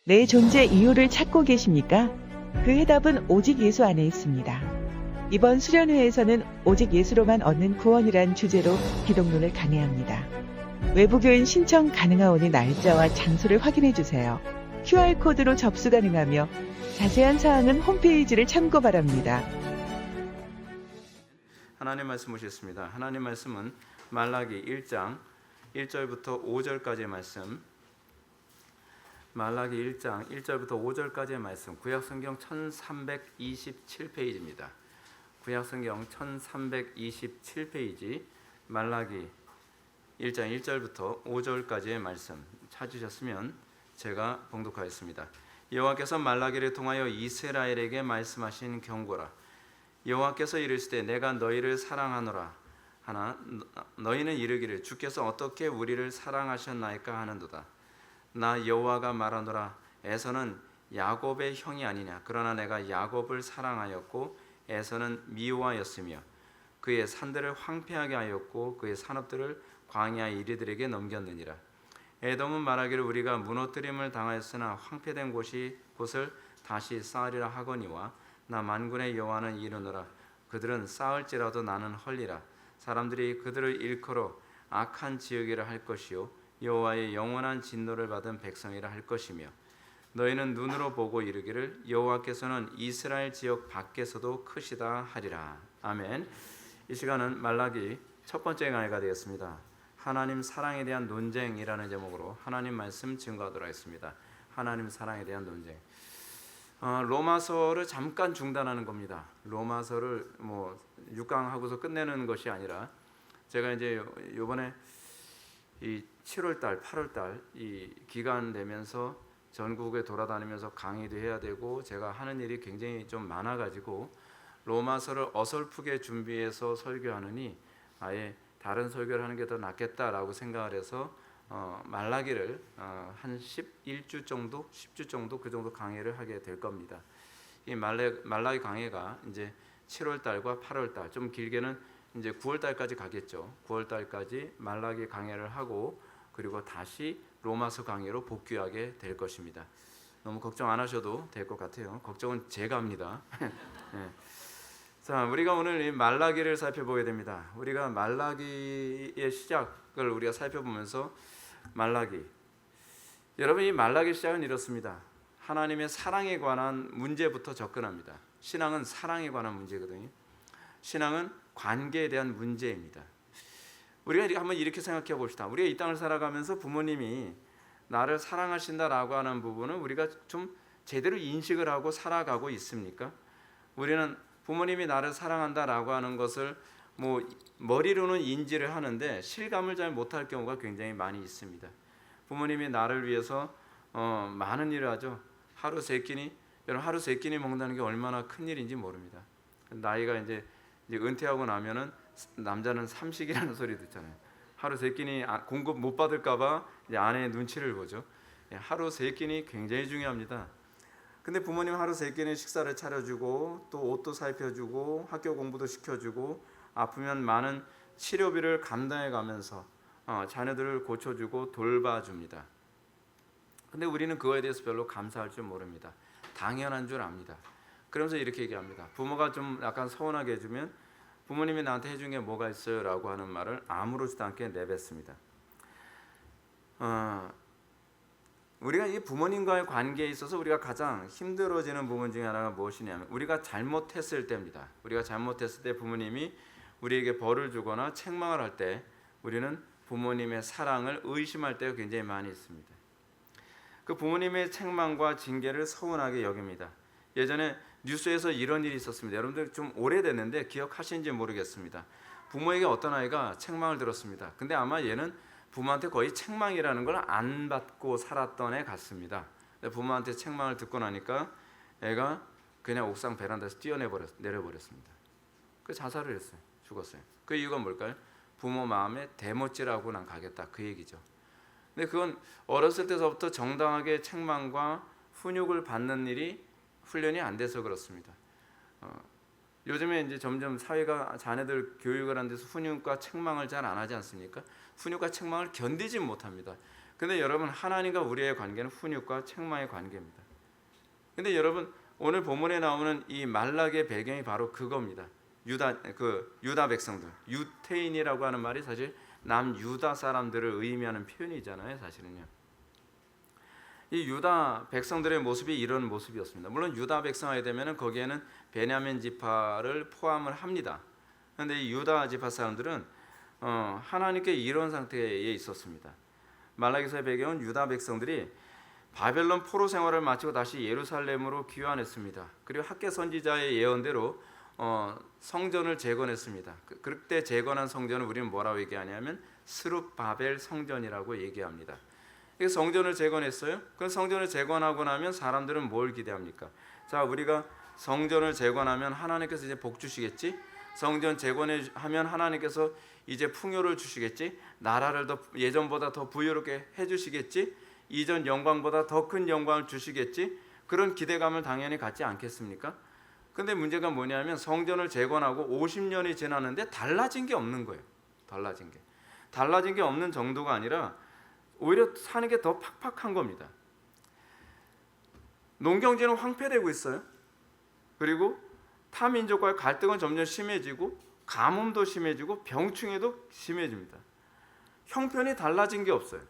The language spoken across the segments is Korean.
내 존재 이유를 찾고 계십니까? 그 해답은 오직 예수 안에 있습니다. 이번 수련회에서는 오직 예수로만 얻는 구원이란 주제로 기독론을 강해합니다. 외부교인 신청 가능하오니 날짜와 장소를 확인해 주세요. QR코드로 접수 가능하며 자세한 사항은 홈페이지를 참고 바랍니다. 하나님 말씀 보시겠습니다. 하나님 말씀은 말라기 1장 1절부터 5절까지의 말씀, 말라기 1장 1절부터 5절까지의 말씀, 구약성경 1327페이지입니다. 구약성경 1327페이지 말라기 1장 1절부터 5절까지의 말씀 찾으셨으면 제가 봉독하겠습니다. 여호와께서 말라기를 통하여 이스라엘에게 말씀하신 경고라. 여호와께서 이르시되 내가 너희를 사랑하노라 하나 너희는 이르기를 주께서 어떻게 우리를 사랑하셨나이까 하는도다. 나 여호와가 말하노라 에서는 야곱의 형이 아니냐. 그러나 내가 야곱을 사랑하였고 에서는 미워하였으며 그의 산들을 황폐하게 하였고 그의 산업들을 광야 이리들에게 넘겼느니라. 에돔은 말하기를 우리가 무너뜨림을 당하였으나 황폐된 곳을 다시 쌓으리라 하거니와 나 만군의 여호와는 이르노라. 그들은 쌓을지라도 나는 헐리라. 사람들이 그들을 일컬어 악한 지역이라 할 것이요 여호와의 영원한 진노를 받은 백성이라 할 것이며 너희는 눈으로 보고 이르기를 여호와께서는 이스라엘 지역 밖에서도 크시다 하리라. 아멘. 이 시간은 말라기 첫 번째 강의가 되겠습니다. 하나님 사랑에 대한 논쟁이라는 제목으로 하나님 말씀 증거하도록 하겠습니다. 하나님 사랑에 대한 논쟁. 로마서를 잠깐 중단하는 겁니다. 로마서를 6강 하고서 끝내는 것이 아니라 제가 이제 이번에 이 7월달, 8월달 이 기간 되면서 전국에 돌아다니면서 강의도 해야 되고 제가 하는 일이 굉장히 좀 많아가지고 로마서를 어설프게 준비해서 설교하느니 아예 다른 설교를 하는 게 더 낫겠다라고 생각을 해서 말라기를 한 11주 정도, 10주 정도 그 정도 강의를 하게 될 겁니다. 이 말라기 강의가 이제 7월 달과 8월 달, 좀 길게는 이제 9월 달까지 가겠죠. 9월 달까지 말라기 강의를 하고 그리고 다시 로마서 강의로 복귀하게 될 것입니다. 너무 걱정 안 하셔도 될 것 같아요. 걱정은 제가 합니다. 네. 자, 우리가 오늘 이 말라기를 살펴보게 됩니다. 우리가 말라기의 시작을 우리가 살펴보면서 말라기, 여러분 이 말라기 시작은 이렇습니다. 하나님의 사랑에 관한 문제부터 접근합니다. 신앙은 사랑에 관한 문제거든요. 신앙은 관계에 대한 문제입니다. 우리가 한번 이렇게 생각해 봅시다. 우리가 이 땅을 살아가면서 부모님이 나를 사랑하신다라고 하는 부분은 우리가 좀 제대로 인식을 하고 살아가고 있습니까? 우리는 부모님이 나를 사랑한다라고 하는 것을 머리로는 인지를 하는데 실감을 잘 못할 경우가 굉장히 많이 있습니다. 부모님이 나를 위해서 많은 일을 하죠. 하루 세 끼니, 여러분 하루 세 끼니 먹는다는 게 얼마나 큰 일인지 모릅니다. 나이가 이제 은퇴하고 나면은 남자는 삼식이라는 소리 듣잖아요. 하루 세 끼니 공급 못 받을까봐 아내의 눈치를 보죠. 하루 세 끼니 굉장히 중요합니다. 근데 부모님 하루 세 끼니 식사를 차려주고 또 옷도 살펴주고 학교 공부도 시켜주고 아프면 많은 치료비를 감당해가면서 자녀들을 고쳐주고 돌봐줍니다. 근데 우리는 그거에 대해서 별로 감사할 줄 모릅니다. 당연한 줄 압니다. 그러면서 이렇게 얘기합니다. 부모가 좀 약간 서운하게 해주면 부모님이 나한테 해준 게 뭐가 있어요? 라고 하는 말을 아무렇지도 않게 내뱉습니다. 우리가 이 부모님과의 관계에 있어서 우리가 가장 힘들어지는 부분 중에 하나가 무엇이냐면 우리가 잘못했을 때입니다. 우리가 잘못했을 때 부모님이 우리에게 벌을 주거나 책망을 할 때 우리는 부모님의 사랑을 의심할 때가 굉장히 많이 있습니다. 그 부모님의 책망과 징계를 서운하게 여깁니다. 예전에 뉴스에서 이런 일이 있었습니다. 여러분들 좀 오래됐는데 기억하시는지 모르겠습니다. 부모에게 어떤 아이가 책망을 들었습니다. 근데 아마 얘는 부모한테 거의 책망이라는 걸 안 받고 살았던 애 같습니다. 부모한테 책망을 듣고 나니까 애가 그냥 옥상 베란다에서 내려버렸습니다. 그 자살을 했어요. 죽었어요. 그 이유가 뭘까요? 부모 마음에 대못질하고 난 가겠다 그 얘기죠. 근데 그건 어렸을 때서부터 정당하게 책망과 훈육을 받는 일이 훈련이 안 돼서 그렇습니다. 요즘에 이제 점점 사회가 자녀들 교육을 하는 데서 훈육과 책망을 잘 안 하지 않습니까? 훈육과 책망을 견디지 못합니다. 근데 여러분, 하나님과 우리의 관계는 훈육과 책망의 관계입니다. 근데 여러분, 오늘 본문에 나오는 이 말락의 배경이 바로 그겁니다. 유다 백성들, 유태인이라고 하는 말이 사실 남유다 사람들을 의미하는 표현이잖아요, 사실은요. 이 유다 백성들의 모습이 이런 모습이었습니다. 물론 유다 백성이 되면은 거기에는 베냐민 지파를 포함을 합니다. 그런데 이 유다 지파 사람들은 하나님께 이런 상태에 있었습니다. 말라기서의 배경은 유다 백성들이 바벨론 포로 생활을 마치고 다시 예루살렘으로 귀환했습니다. 그리고 학개 선지자의 예언대로 성전을 재건했습니다. 그때 재건한 성전을 우리는 뭐라고 얘기하냐면 스룹바벨 성전이라고 얘기합니다. 성전을 재건했어요. 그 성전을 재건하고 나면 사람들은 뭘 기대합니까? 자, 우리가 성전을 재건하면 하나님께서 이제 복 주시겠지? 성전 재건하면 하나님께서 이제 풍요를 주시겠지? 나라를 더 예전보다 더 부유롭게 해주시겠지? 이전 영광보다 더 큰 영광을 주시겠지? 그런 기대감을 당연히 갖지 않겠습니까? 근데 문제가 뭐냐면 성전을 재건하고 50년이 지났는데 달라진 게 없는 거예요. 달라진 게 없는 정도가 아니라 오히려 사는 게 더 팍팍한 겁니다. 농경지는 황폐되고 있어요. 그리고 타민족과의 갈등은 점점 심해지고 가뭄도 심해지고 병충해도 심해집니다. 형편이 달라진 게 없어요.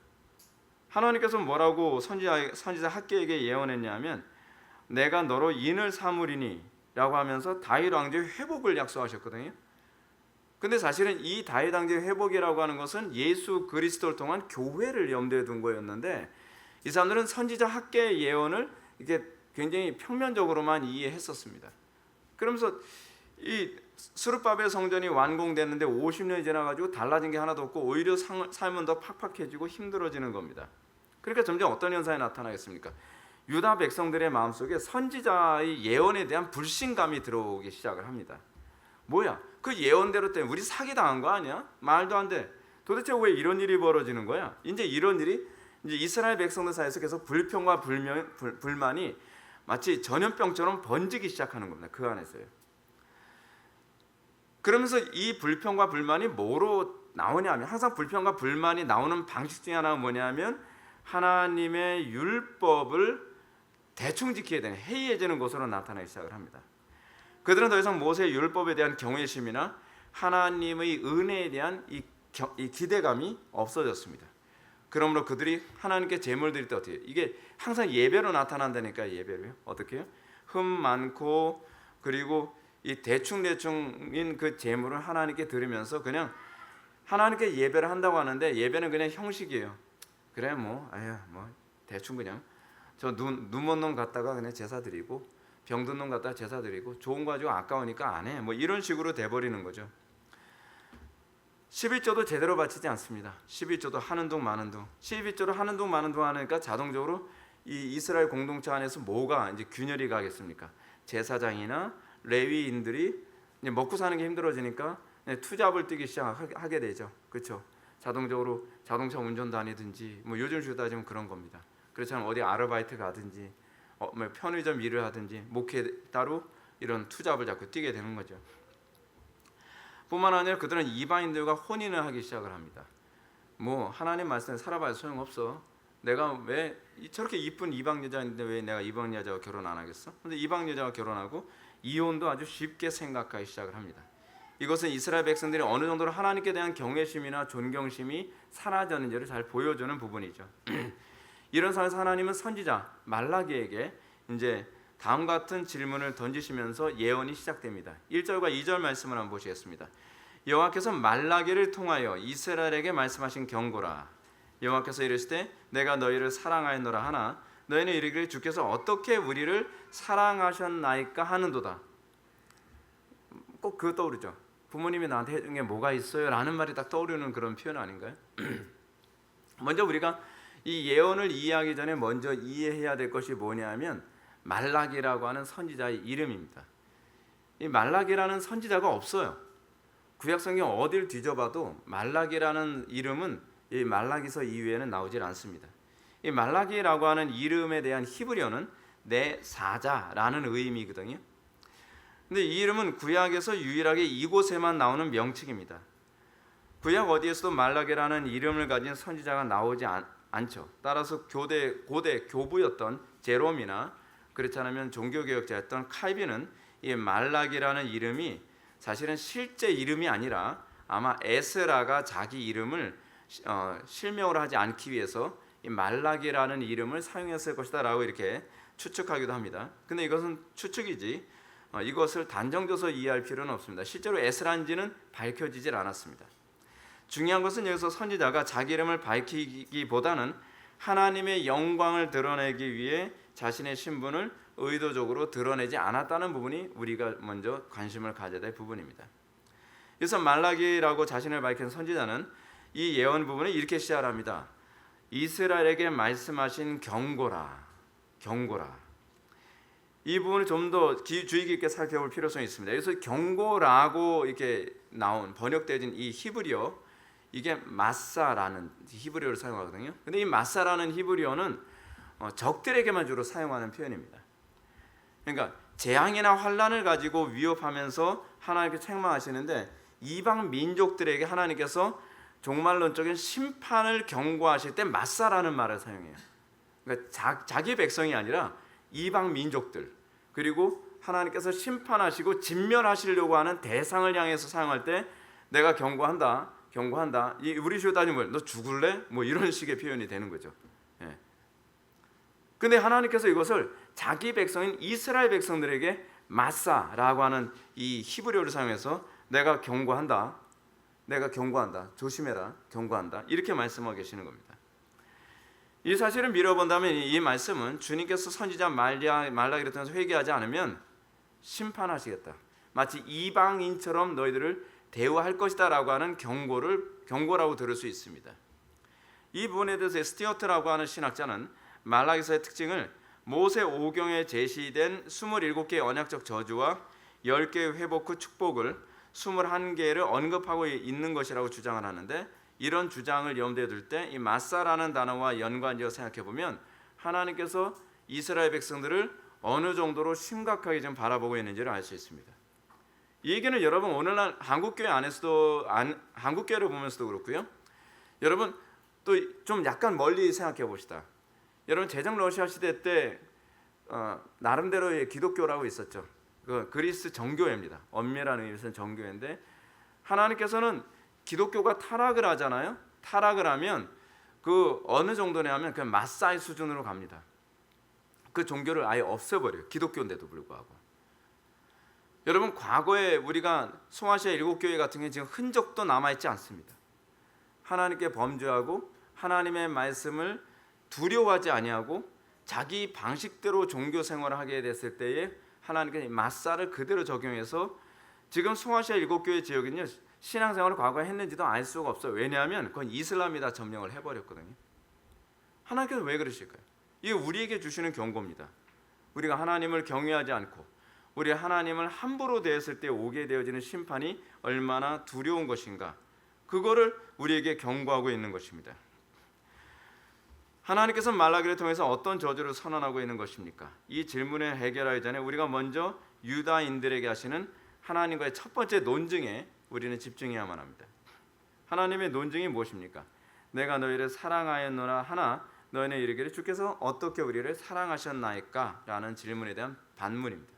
하나님께서 뭐라고 선지자 학개에게 예언했냐면 내가 너로 인을 삼으리니 라고 하면서 다윗 왕조의 회복을 약속하셨거든요. 근데 사실은 이 다윗 왕조의 회복이라고 하는 것은 예수 그리스도를 통한 교회를 염두에 둔 거였는데 이 사람들은 선지자 학개의 예언을 이게 굉장히 평면적으로만 이해했었습니다. 그러면서 이 스룹바벨 성전이 완공됐는데 50년이 지나가지고 달라진 게 하나도 없고 오히려 삶은 더 팍팍해지고 힘들어지는 겁니다. 그러니까 점점 어떤 현상이 나타나겠습니까? 유다 백성들의 마음속에 선지자의 예언에 대한 불신감이 들어오기 시작을 합니다. 뭐야? 그 예언대로 때문에 우리 사기당한 거 아니야? 말도 안 돼. 도대체 왜 이런 일이 벌어지는 거야? 이제 이런 일이 이제 이스라엘 백성들 사이에서 계속 불평과 불만이 마치 전염병처럼 번지기 시작하는 겁니다. 그 안에서요. 그러면서 이 불평과 불만이 뭐로 나오냐면 항상 불평과 불만이 나오는 방식 중에 하나가 뭐냐면 하나님의 율법을 대충 지켜야 되는 해이해지는 것으로 나타나기 시작을 합니다. 그들은 더 이상 모세의 율법에 대한 경외심이나 하나님의 은혜에 대한 이 기대감이 없어졌습니다. 그러므로 그들이 하나님께 제물 드릴 때 어떻게 해요? 이게 항상 예배로 나타난다니까. 예배로요. 어떻게 해요? 흠 많고 그리고 이 대충인 그 제물을 하나님께 드리면서 그냥 하나님께 예배를 한다고 하는데 예배는 그냥 형식이에요. 그래 뭐 대충 그냥 저 눈 못 놈 갔다가 그냥 제사 드리고 병든 놈 갖다 제사 드리고 좋은 거 가지고 아까우니까 안 해. 뭐 이런 식으로 돼버리는 거죠. 11조도 제대로 바치지 않습니다. 11조도 하는 둥 마는 둥. 11조를 하는 둥 마는 둥 하니까 자동적으로 이 이스라엘 공동체 안에서 뭐가 이제 균열이 가겠습니까? 제사장이나 레위인들이 이제 먹고 사는 게 힘들어지니까 투잡을 뛰기 시작하게 되죠. 그렇죠? 자동적으로 자동차 운전 다니든지 뭐 요즘 식으로 따지면 그런 겁니다. 그렇지 않으면 어디 아르바이트 가든지 뭐 편의점 일을 하든지 목회 따로 이런 투잡을 자꾸 뛰게 되는 거죠. 뿐만 아니라 그들은 이방인들과 혼인을 하기 시작을 합니다. 뭐 하나님 말씀에 살아봐야 소용없어. 내가 왜 저렇게 이쁜 이방 여자인데 왜 내가 이방 여자와 결혼 안 하겠어? 근데 이방 여자와 결혼하고 이혼도 아주 쉽게 생각하기 시작을 합니다. 이것은 이스라엘 백성들이 어느 정도로 하나님께 대한 경외심이나 존경심이 사라졌는지를 잘 보여주는 부분이죠. 이런 상황에서 하나님은 선지자 말라기에게 이제 다음 같은 질문을 던지시면서 예언이 시작됩니다. 1절과 2절 말씀을 한번 보시겠습니다. 여호와께서 말라기를 통하여 이스라엘에게 말씀하신 경고라. 여호와께서 이르실 때 내가 너희를 사랑하였노라 하나 너희는 이르기를 주께서 어떻게 우리를 사랑하셨나이까 하는도다. 꼭 그거 떠오르죠. 부모님이 나한테 해준 게 뭐가 있어요? 라는 말이 딱 떠오르는 그런 표현 아닌가요? 먼저 우리가 이 예언을 이해하기 전에 먼저 이해해야 될 것이 뭐냐면 말라기라고 하는 선지자의 이름입니다. 이 말라기라는 선지자가 없어요. 구약성경 어딜 뒤져봐도 말라기라는 이름은 이 말라기서 이후에는 나오질 않습니다. 이 말라기라고 하는 이름에 대한 히브리어는 내 사자라는 의미거든요. 근데 이 이름은 구약에서 유일하게 이곳에만 나오는 명칭입니다. 구약 어디에서도 말라기라는 이름을 가진 선지자가 나오지 않죠. 따라서 고대 교부였던 제롬이나 그렇지 않으면 종교개혁자였던 칼빈은 이 말락이라는 이름이 사실은 실제 이름이 아니라 아마 에스라가 자기 이름을 실명을 하지 않기 위해서 이 말락이라는 이름을 사용했을 것이다라고 이렇게 추측하기도 합니다. 근데 이것은 추측이지 이것을 단정져서 이해할 필요는 없습니다. 실제로 에스라인지는 밝혀지질 않았습니다. 중요한 것은 여기서 선지자가 자기 이름을 밝히기보다는 하나님의 영광을 드러내기 위해 자신의 신분을 의도적으로 드러내지 않았다는 부분이 우리가 먼저 관심을 가져야 될 부분입니다. 그래서 말라기라고 자신을 밝힌 선지자는 이 예언 부분을 이렇게 시작합니다. 이스라엘에게 말씀하신 경고라. 이 부분을 좀 더 주의 깊게 살펴볼 필요성이 있습니다. 그래서 경고라고 이렇게 나온 번역되어진 이 히브리어, 이게 마사라는 히브리어를 사용하거든요. 근데 이 마사라는 히브리어는 적들에게만 주로 사용하는 표현입니다. 그러니까 재앙이나 환란을 가지고 위협하면서 하나님께 책망하시는데 이방 민족들에게 하나님께서 종말론적인 심판을 경고하실 때 마사라는 말을 사용해요. 그러니까 자기 백성이 아니라 이방 민족들, 그리고 하나님께서 심판하시고 진멸하시려고 하는 대상을 향해서 사용할 때 내가 경고한다. 우리 식으로 따지면 너 죽을래? 뭐 이런 식의 표현이 되는 거죠. 근데 하나님께서 이것을 자기 백성인 이스라엘 백성들에게 마사라고 하는 이 히브리어를 사용해서 내가 경고한다. 조심해라. 경고한다. 이렇게 말씀하고 계시는 겁니다. 이 사실을 미뤄본다면 이 말씀은 주님께서 선지자 말라기를 통해서 회개하지 않으면 심판하시겠다. 마치 이방인처럼 너희들을 대우할 것이다 라고 하는 경고라고 들을 수 있습니다. 이 부분에 대해서 스튜어트라고 하는 신학자는 말라기서의 특징을 모세 오경에 제시된 27개의 언약적 저주와 10개의 회복 후 축복을 21개를 언급하고 있는 것이라고 주장을 하는데, 이런 주장을 염두에 둘 때 이 마사라는 단어와 연관지어 생각해 보면 하나님께서 이스라엘 백성들을 어느 정도로 심각하게 좀 바라보고 있는지를 알 수 있습니다. 이 얘기는 여러분 오늘날 한국교회 안에서도 한국교회를 보면서도 그렇고요. 여러분 또 좀 약간 멀리 생각해 봅시다. 여러분 제정 러시아 시대 때 나름대로의 기독교라고 있었죠. 그 그리스 정교회입니다. 엄밀한 의미에서는 정교회인데 하나님께서는 기독교가 타락을 하잖아요. 타락을 하면 그 어느 정도냐 하면 그냥 마사이 수준으로 갑니다. 그 종교를 아예 없애버려요. 기독교인데도 불구하고. 여러분 과거에 우리가 소아시아 7교회 같은 게 지금 흔적도 남아있지 않습니다. 하나님께 범죄하고 하나님의 말씀을 두려워하지 아니하고 자기 방식대로 종교 생활을 하게 됐을 때에 하나님께 마사를 그대로 적용해서 지금 소아시아 7교회 지역은요 신앙생활을 과거에 했는지도 알 수가 없어요. 왜냐하면 그건 이슬람이다 점령을 해버렸거든요. 하나님께서 왜 그러실까요? 이게 우리에게 주시는 경고입니다. 우리가 하나님을 경외하지 않고 우리 하나님을 함부로 대했을 때 오게 되어지는 심판이 얼마나 두려운 것인가, 그거를 우리에게 경고하고 있는 것입니다. 하나님께서 말라기를 통해서 어떤 저주를 선언하고 있는 것입니까? 이 질문을 해결하기 전에 우리가 먼저 유다인들에게 하시는 하나님과의 첫 번째 논증에 우리는 집중해야만 합니다. 하나님의 논증이 무엇입니까? 내가 너희를 사랑하였노라 하나 너희는 이르기를 주께서 어떻게 우리를 사랑하셨나이까? 라는 질문에 대한 반문입니다.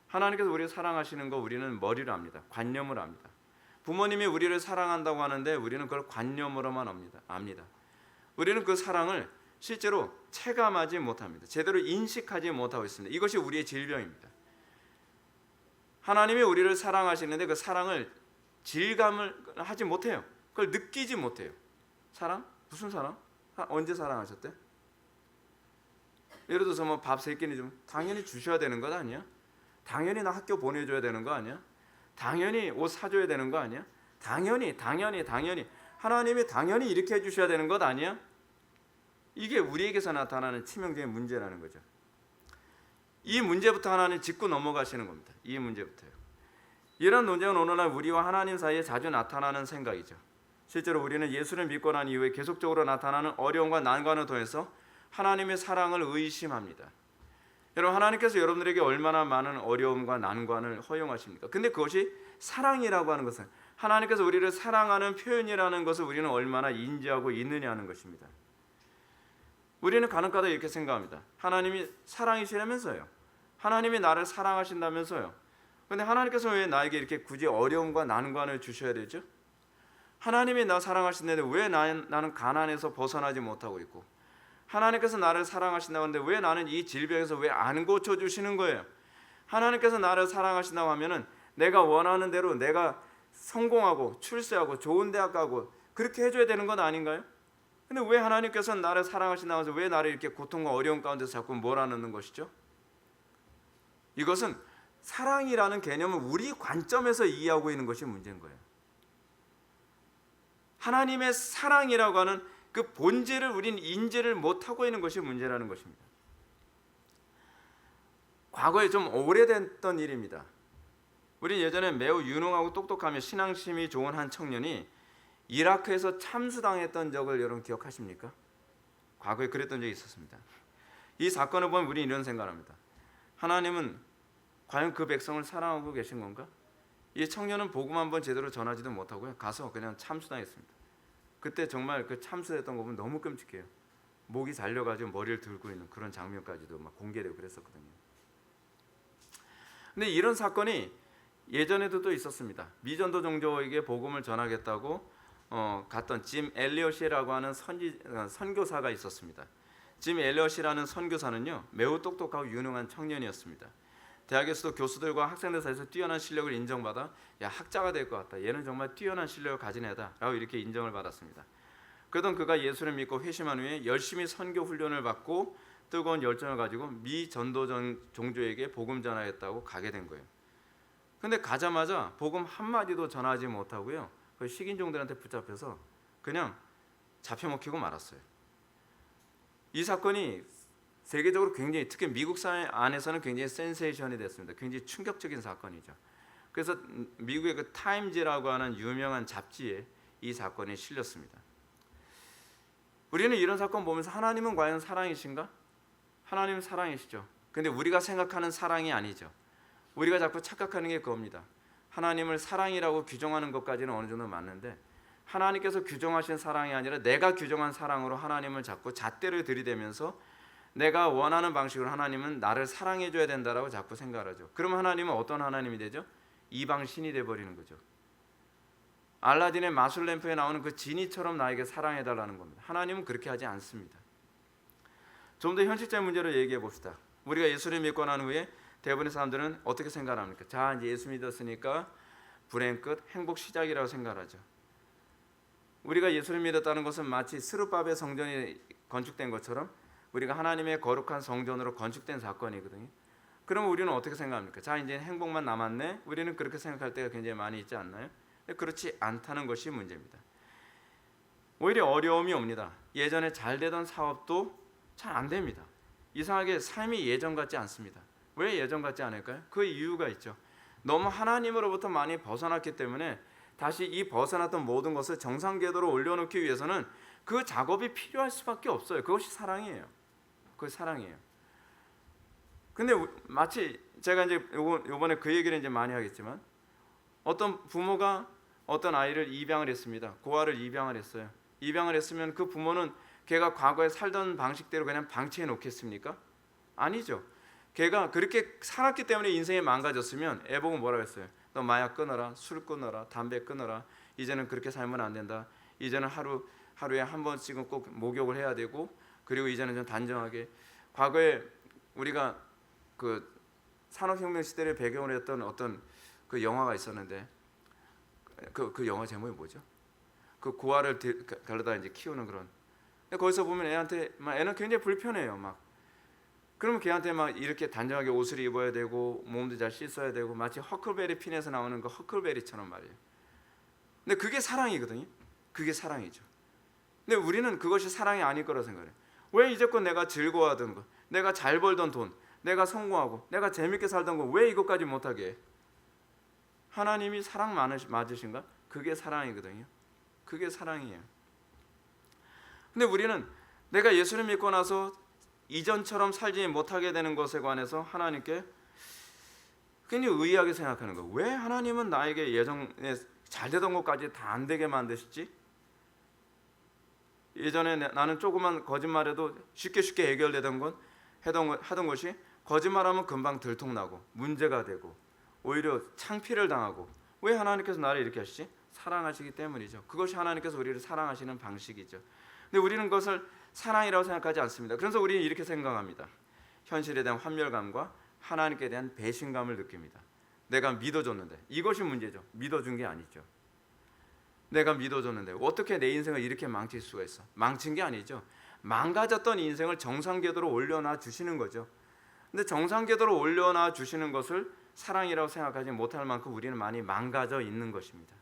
하나님께서 우리를 사랑하시는 거 우리는 머리로 압니다. 관념으로 압니다. 부모님이 우리를 사랑한다고 하는데 우리는 그걸 관념으로만 압니다. 우리는 그 사랑을 실제로 체감하지 못합니다. 제대로 인식하지 못하고 있습니다. 이것이 우리의 질병입니다. 하나님이 우리를 사랑하시는데 그 사랑을 질감을 하지 못해요. 그걸 느끼지 못해요. 사랑? 무슨 사랑? 언제 사랑하셨대? 예를 들어서 뭐 밥 3끼니 좀 당연히 주셔야 되는 것 아니야? 당연히 나 학교 보내줘야 되는 거 아니야? 당연히 옷 사줘야 되는 거 아니야? 당연히 하나님이 당연히 이렇게 해주셔야 되는 것 아니야? 이게 우리에게서 나타나는 치명적인 문제라는 거죠. 이 문제부터 하나님 짚고 넘어가시는 겁니다. 이 문제부터요. 이런 논쟁은 오늘날 우리와 하나님 사이에 자주 나타나는 생각이죠. 실제로 우리는 예수를 믿고 난 이후에 계속적으로 나타나는 어려움과 난관을 통해서 하나님의 사랑을 의심합니다. 여러분 하나님께서 여러분들에게 얼마나 많은 어려움과 난관을 허용하십니까? 근데 그것이 사랑이라고 하는 것은 하나님께서 우리를 사랑하는 표현이라는 것을 우리는 얼마나 인지하고 있느냐 하는 것입니다. 우리는 간혹가다 이렇게 생각합니다. 하나님이 사랑이시라면서요. 하나님이 나를 사랑하신다면서요. 근데 하나님께서 왜 나에게 이렇게 굳이 어려움과 난관을 주셔야 되죠? 하나님이 나 사랑하시는데 왜 나는 가난에서 벗어나지 못하고 있고, 하나님께서 나를 사랑하신다고 하는데 왜 나는 이 질병에서 왜 안 고쳐주시는 거예요? 하나님께서 나를 사랑하신다고 하면은 내가 원하는 대로 내가 성공하고 출세하고 좋은 대학 가고 그렇게 해줘야 되는 건 아닌가요? 근데 왜 하나님께서 나를 사랑하신다고 해서 왜 나를 이렇게 고통과 어려움 가운데서 자꾸 몰아넣는 것이죠? 이것은 사랑이라는 개념을 우리 관점에서 이해하고 있는 것이 문제인 거예요. 하나님의 사랑이라고 하는 그 본질을 우린 인지를 못하고 있는 것이 문제라는 것입니다. 과거에 좀 오래됐던 일입니다. 우리 예전에 매우 유능하고 똑똑하며 신앙심이 좋은 한 청년이 이라크에서 참수당했던 적을 여러분 기억하십니까? 과거에 그랬던 적이 있었습니다. 이 사건을 보면 우리는 이런 생각을 합니다. 하나님은 과연 그 백성을 사랑하고 계신 건가? 이 청년은 복음 한번 제대로 전하지도 못하고요, 가서 그냥 참수당했습니다. 그때 정말 그 참수했던 거 보면 너무 끔찍해요. 목이 잘려가지고 머리를 들고 있는 그런 장면까지도 막 공개되고 그랬었거든요. 근데 이런 사건이 예전에도 또 있었습니다. 미전도 종족에게 복음을 전하겠다고 갔던 짐 엘리엇이라고 하는 선교사가 있었습니다. 짐 엘리엇이라는 선교사는요, 매우 똑똑하고 유능한 청년이었습니다. 대학에서도 교수들과 학생들 사이에서 뛰어난 실력을 인정받아 야, 학자가 될 것 같다, 얘는 정말 뛰어난 실력을 가진 애다 라고 이렇게 인정을 받았습니다. 그러던 그가 예수를 믿고 회심한 후에 열심히 선교 훈련을 받고 뜨거운 열정을 가지고 미 전도 종족에게 복음 전하겠다고 가게 된 거예요. 근데 가자마자 복음 한마디도 전하지 못하고요, 그 식인종들한테 붙잡혀서 그냥 잡혀먹히고 말았어요. 이 사건이 세계적으로 굉장히, 특히 미국 사회 안에서는 굉장히 센세이션이 됐습니다. 굉장히 충격적인 사건이죠. 그래서 미국의 그 타임즈라고 하는 유명한 잡지에 이 사건이 실렸습니다. 우리는 이런 사건 보면서 하나님은 과연 사랑이신가? 하나님은 사랑이시죠. 근데 우리가 생각하는 사랑이 아니죠. 우리가 자꾸 착각하는 게 그겁니다. 하나님을 사랑이라고 규정하는 것까지는 어느 정도 맞는데, 하나님께서 규정하신 사랑이 아니라 내가 규정한 사랑으로 하나님을 자꾸 잣대를 들이대면서 내가 원하는 방식으로 하나님은 나를 사랑해 줘야 된다라고 자꾸 생각을 하죠. 그러면 하나님은 어떤 하나님이 되죠? 이방신이 돼버리는 거죠. 알라딘의 마술 램프에 나오는 그 지니처럼 나에게 사랑해 달라는 겁니다. 하나님은 그렇게 하지 않습니다. 좀 더 현실적인 문제로 얘기해 봅시다. 우리가 예수를 믿고 난 후에 대부분의 사람들은 어떻게 생각합니까? 자, 이제 예수 믿었으니까 불행 끝, 행복 시작이라고 생각하죠. 우리가 예수를 믿었다는 것은 마치 스룹바벨 성전이 건축된 것처럼 우리가 하나님의 거룩한 성전으로 건축된 사건이거든요. 그러면 우리는 어떻게 생각합니까? 자, 이제 행복만 남았네. 우리는 그렇게 생각할 때가 굉장히 많이 있지 않나요? 그렇지 않다는 것이 문제입니다. 오히려 어려움이 옵니다. 예전에 잘 되던 사업도 잘 안 됩니다. 이상하게 삶이 예전 같지 않습니다. 왜 예전 같지 않을까요? 그 이유가 있죠. 너무 하나님으로부터 많이 벗어났기 때문에 다시 이 벗어났던 모든 것을 정상 궤도로 올려놓기 위해서는 그 작업이 필요할 수밖에 없어요. 그것이 사랑이에요. 그것이 사랑이에요. 근데 마치 제가 이제 요번에 그 얘기를 이제 많이 하겠지만, 어떤 부모가 어떤 아이를 입양을 했습니다. 고아를 입양을 했어요. 입양을 했으면 그 부모는 걔가 과거에 살던 방식대로 그냥 방치해 놓겠습니까? 아니죠. 걔가 그렇게 살았기 때문에 인생이 망가졌으면 애 보고 뭐라고 했어요? 너 마약 끊어라, 술 끊어라, 담배 끊어라. 이제는 그렇게 살면 안 된다. 이제는 하루에 한 번씩은 꼭 목욕을 해야 되고, 그리고 이제는 좀 단정하게. 과거에 우리가 그 산업혁명 시대를 배경으로 했던 어떤 그 영화가 있었는데, 그 영화 제목이 뭐죠? 그 고아를 데려다 이제 키우는 그런. 거기서 보면 애한테 애는 굉장히 불편해요. 막 그러면 걔한테 막 이렇게 단정하게 옷을 입어야 되고 몸도 잘 씻어야 되고, 마치 허클베리 핀에서 나오는 그 허클베리처럼 말이에요. 근데 그게 사랑이거든요. 그게 사랑이죠. 근데 우리는 그것이 사랑이 아닐 거라 생각해요. 왜 이제껏 내가 즐거워하던 거, 내가 잘 벌던 돈, 내가 성공하고 내가 재밌게 살던 거 왜 이것까지 못하게 해? 하나님이 사랑 맞으신가? 그게 사랑이거든요. 그게 사랑이에요. 근데 우리는 내가 예수를 믿고 나서 이전처럼 살지 못하게 되는 것에 관해서 하나님께 굉장히 의아하게 생각하는 거예요. 왜 하나님은 나에게 예전에 잘 되던 것까지 다 안 되게 만드시지? 예전에 나는 조그만 거짓말해도 쉽게 해결되던 건 하던 것이 거짓말하면 금방 들통나고 문제가 되고 오히려 창피를 당하고, 왜 하나님께서 나를 이렇게 하시지? 사랑하시기 때문이죠. 그것이 하나님께서 우리를 사랑하시는 방식이죠. 근데 우리는 그것을 사랑이라고 생각하지 않습니다. 그래서 우리는 이렇게 생각합니다. 현실에 대한 환멸감과 하나님께 대한 배신감을 느낍니다. 내가 믿어줬는데, 이것이 문제죠. 믿어준 게 아니죠. 내가 믿어줬는데 어떻게 내 인생을 이렇게 망칠 수가 있어? 망친 게 아니죠. 망가졌던 인생을 정상궤도로 올려놔 주시는 거죠. 근데 정상궤도로 올려놔 주시는 것을 사랑이라고 생각하지 못할 만큼 우리는 많이 망가져 있는 것입니다.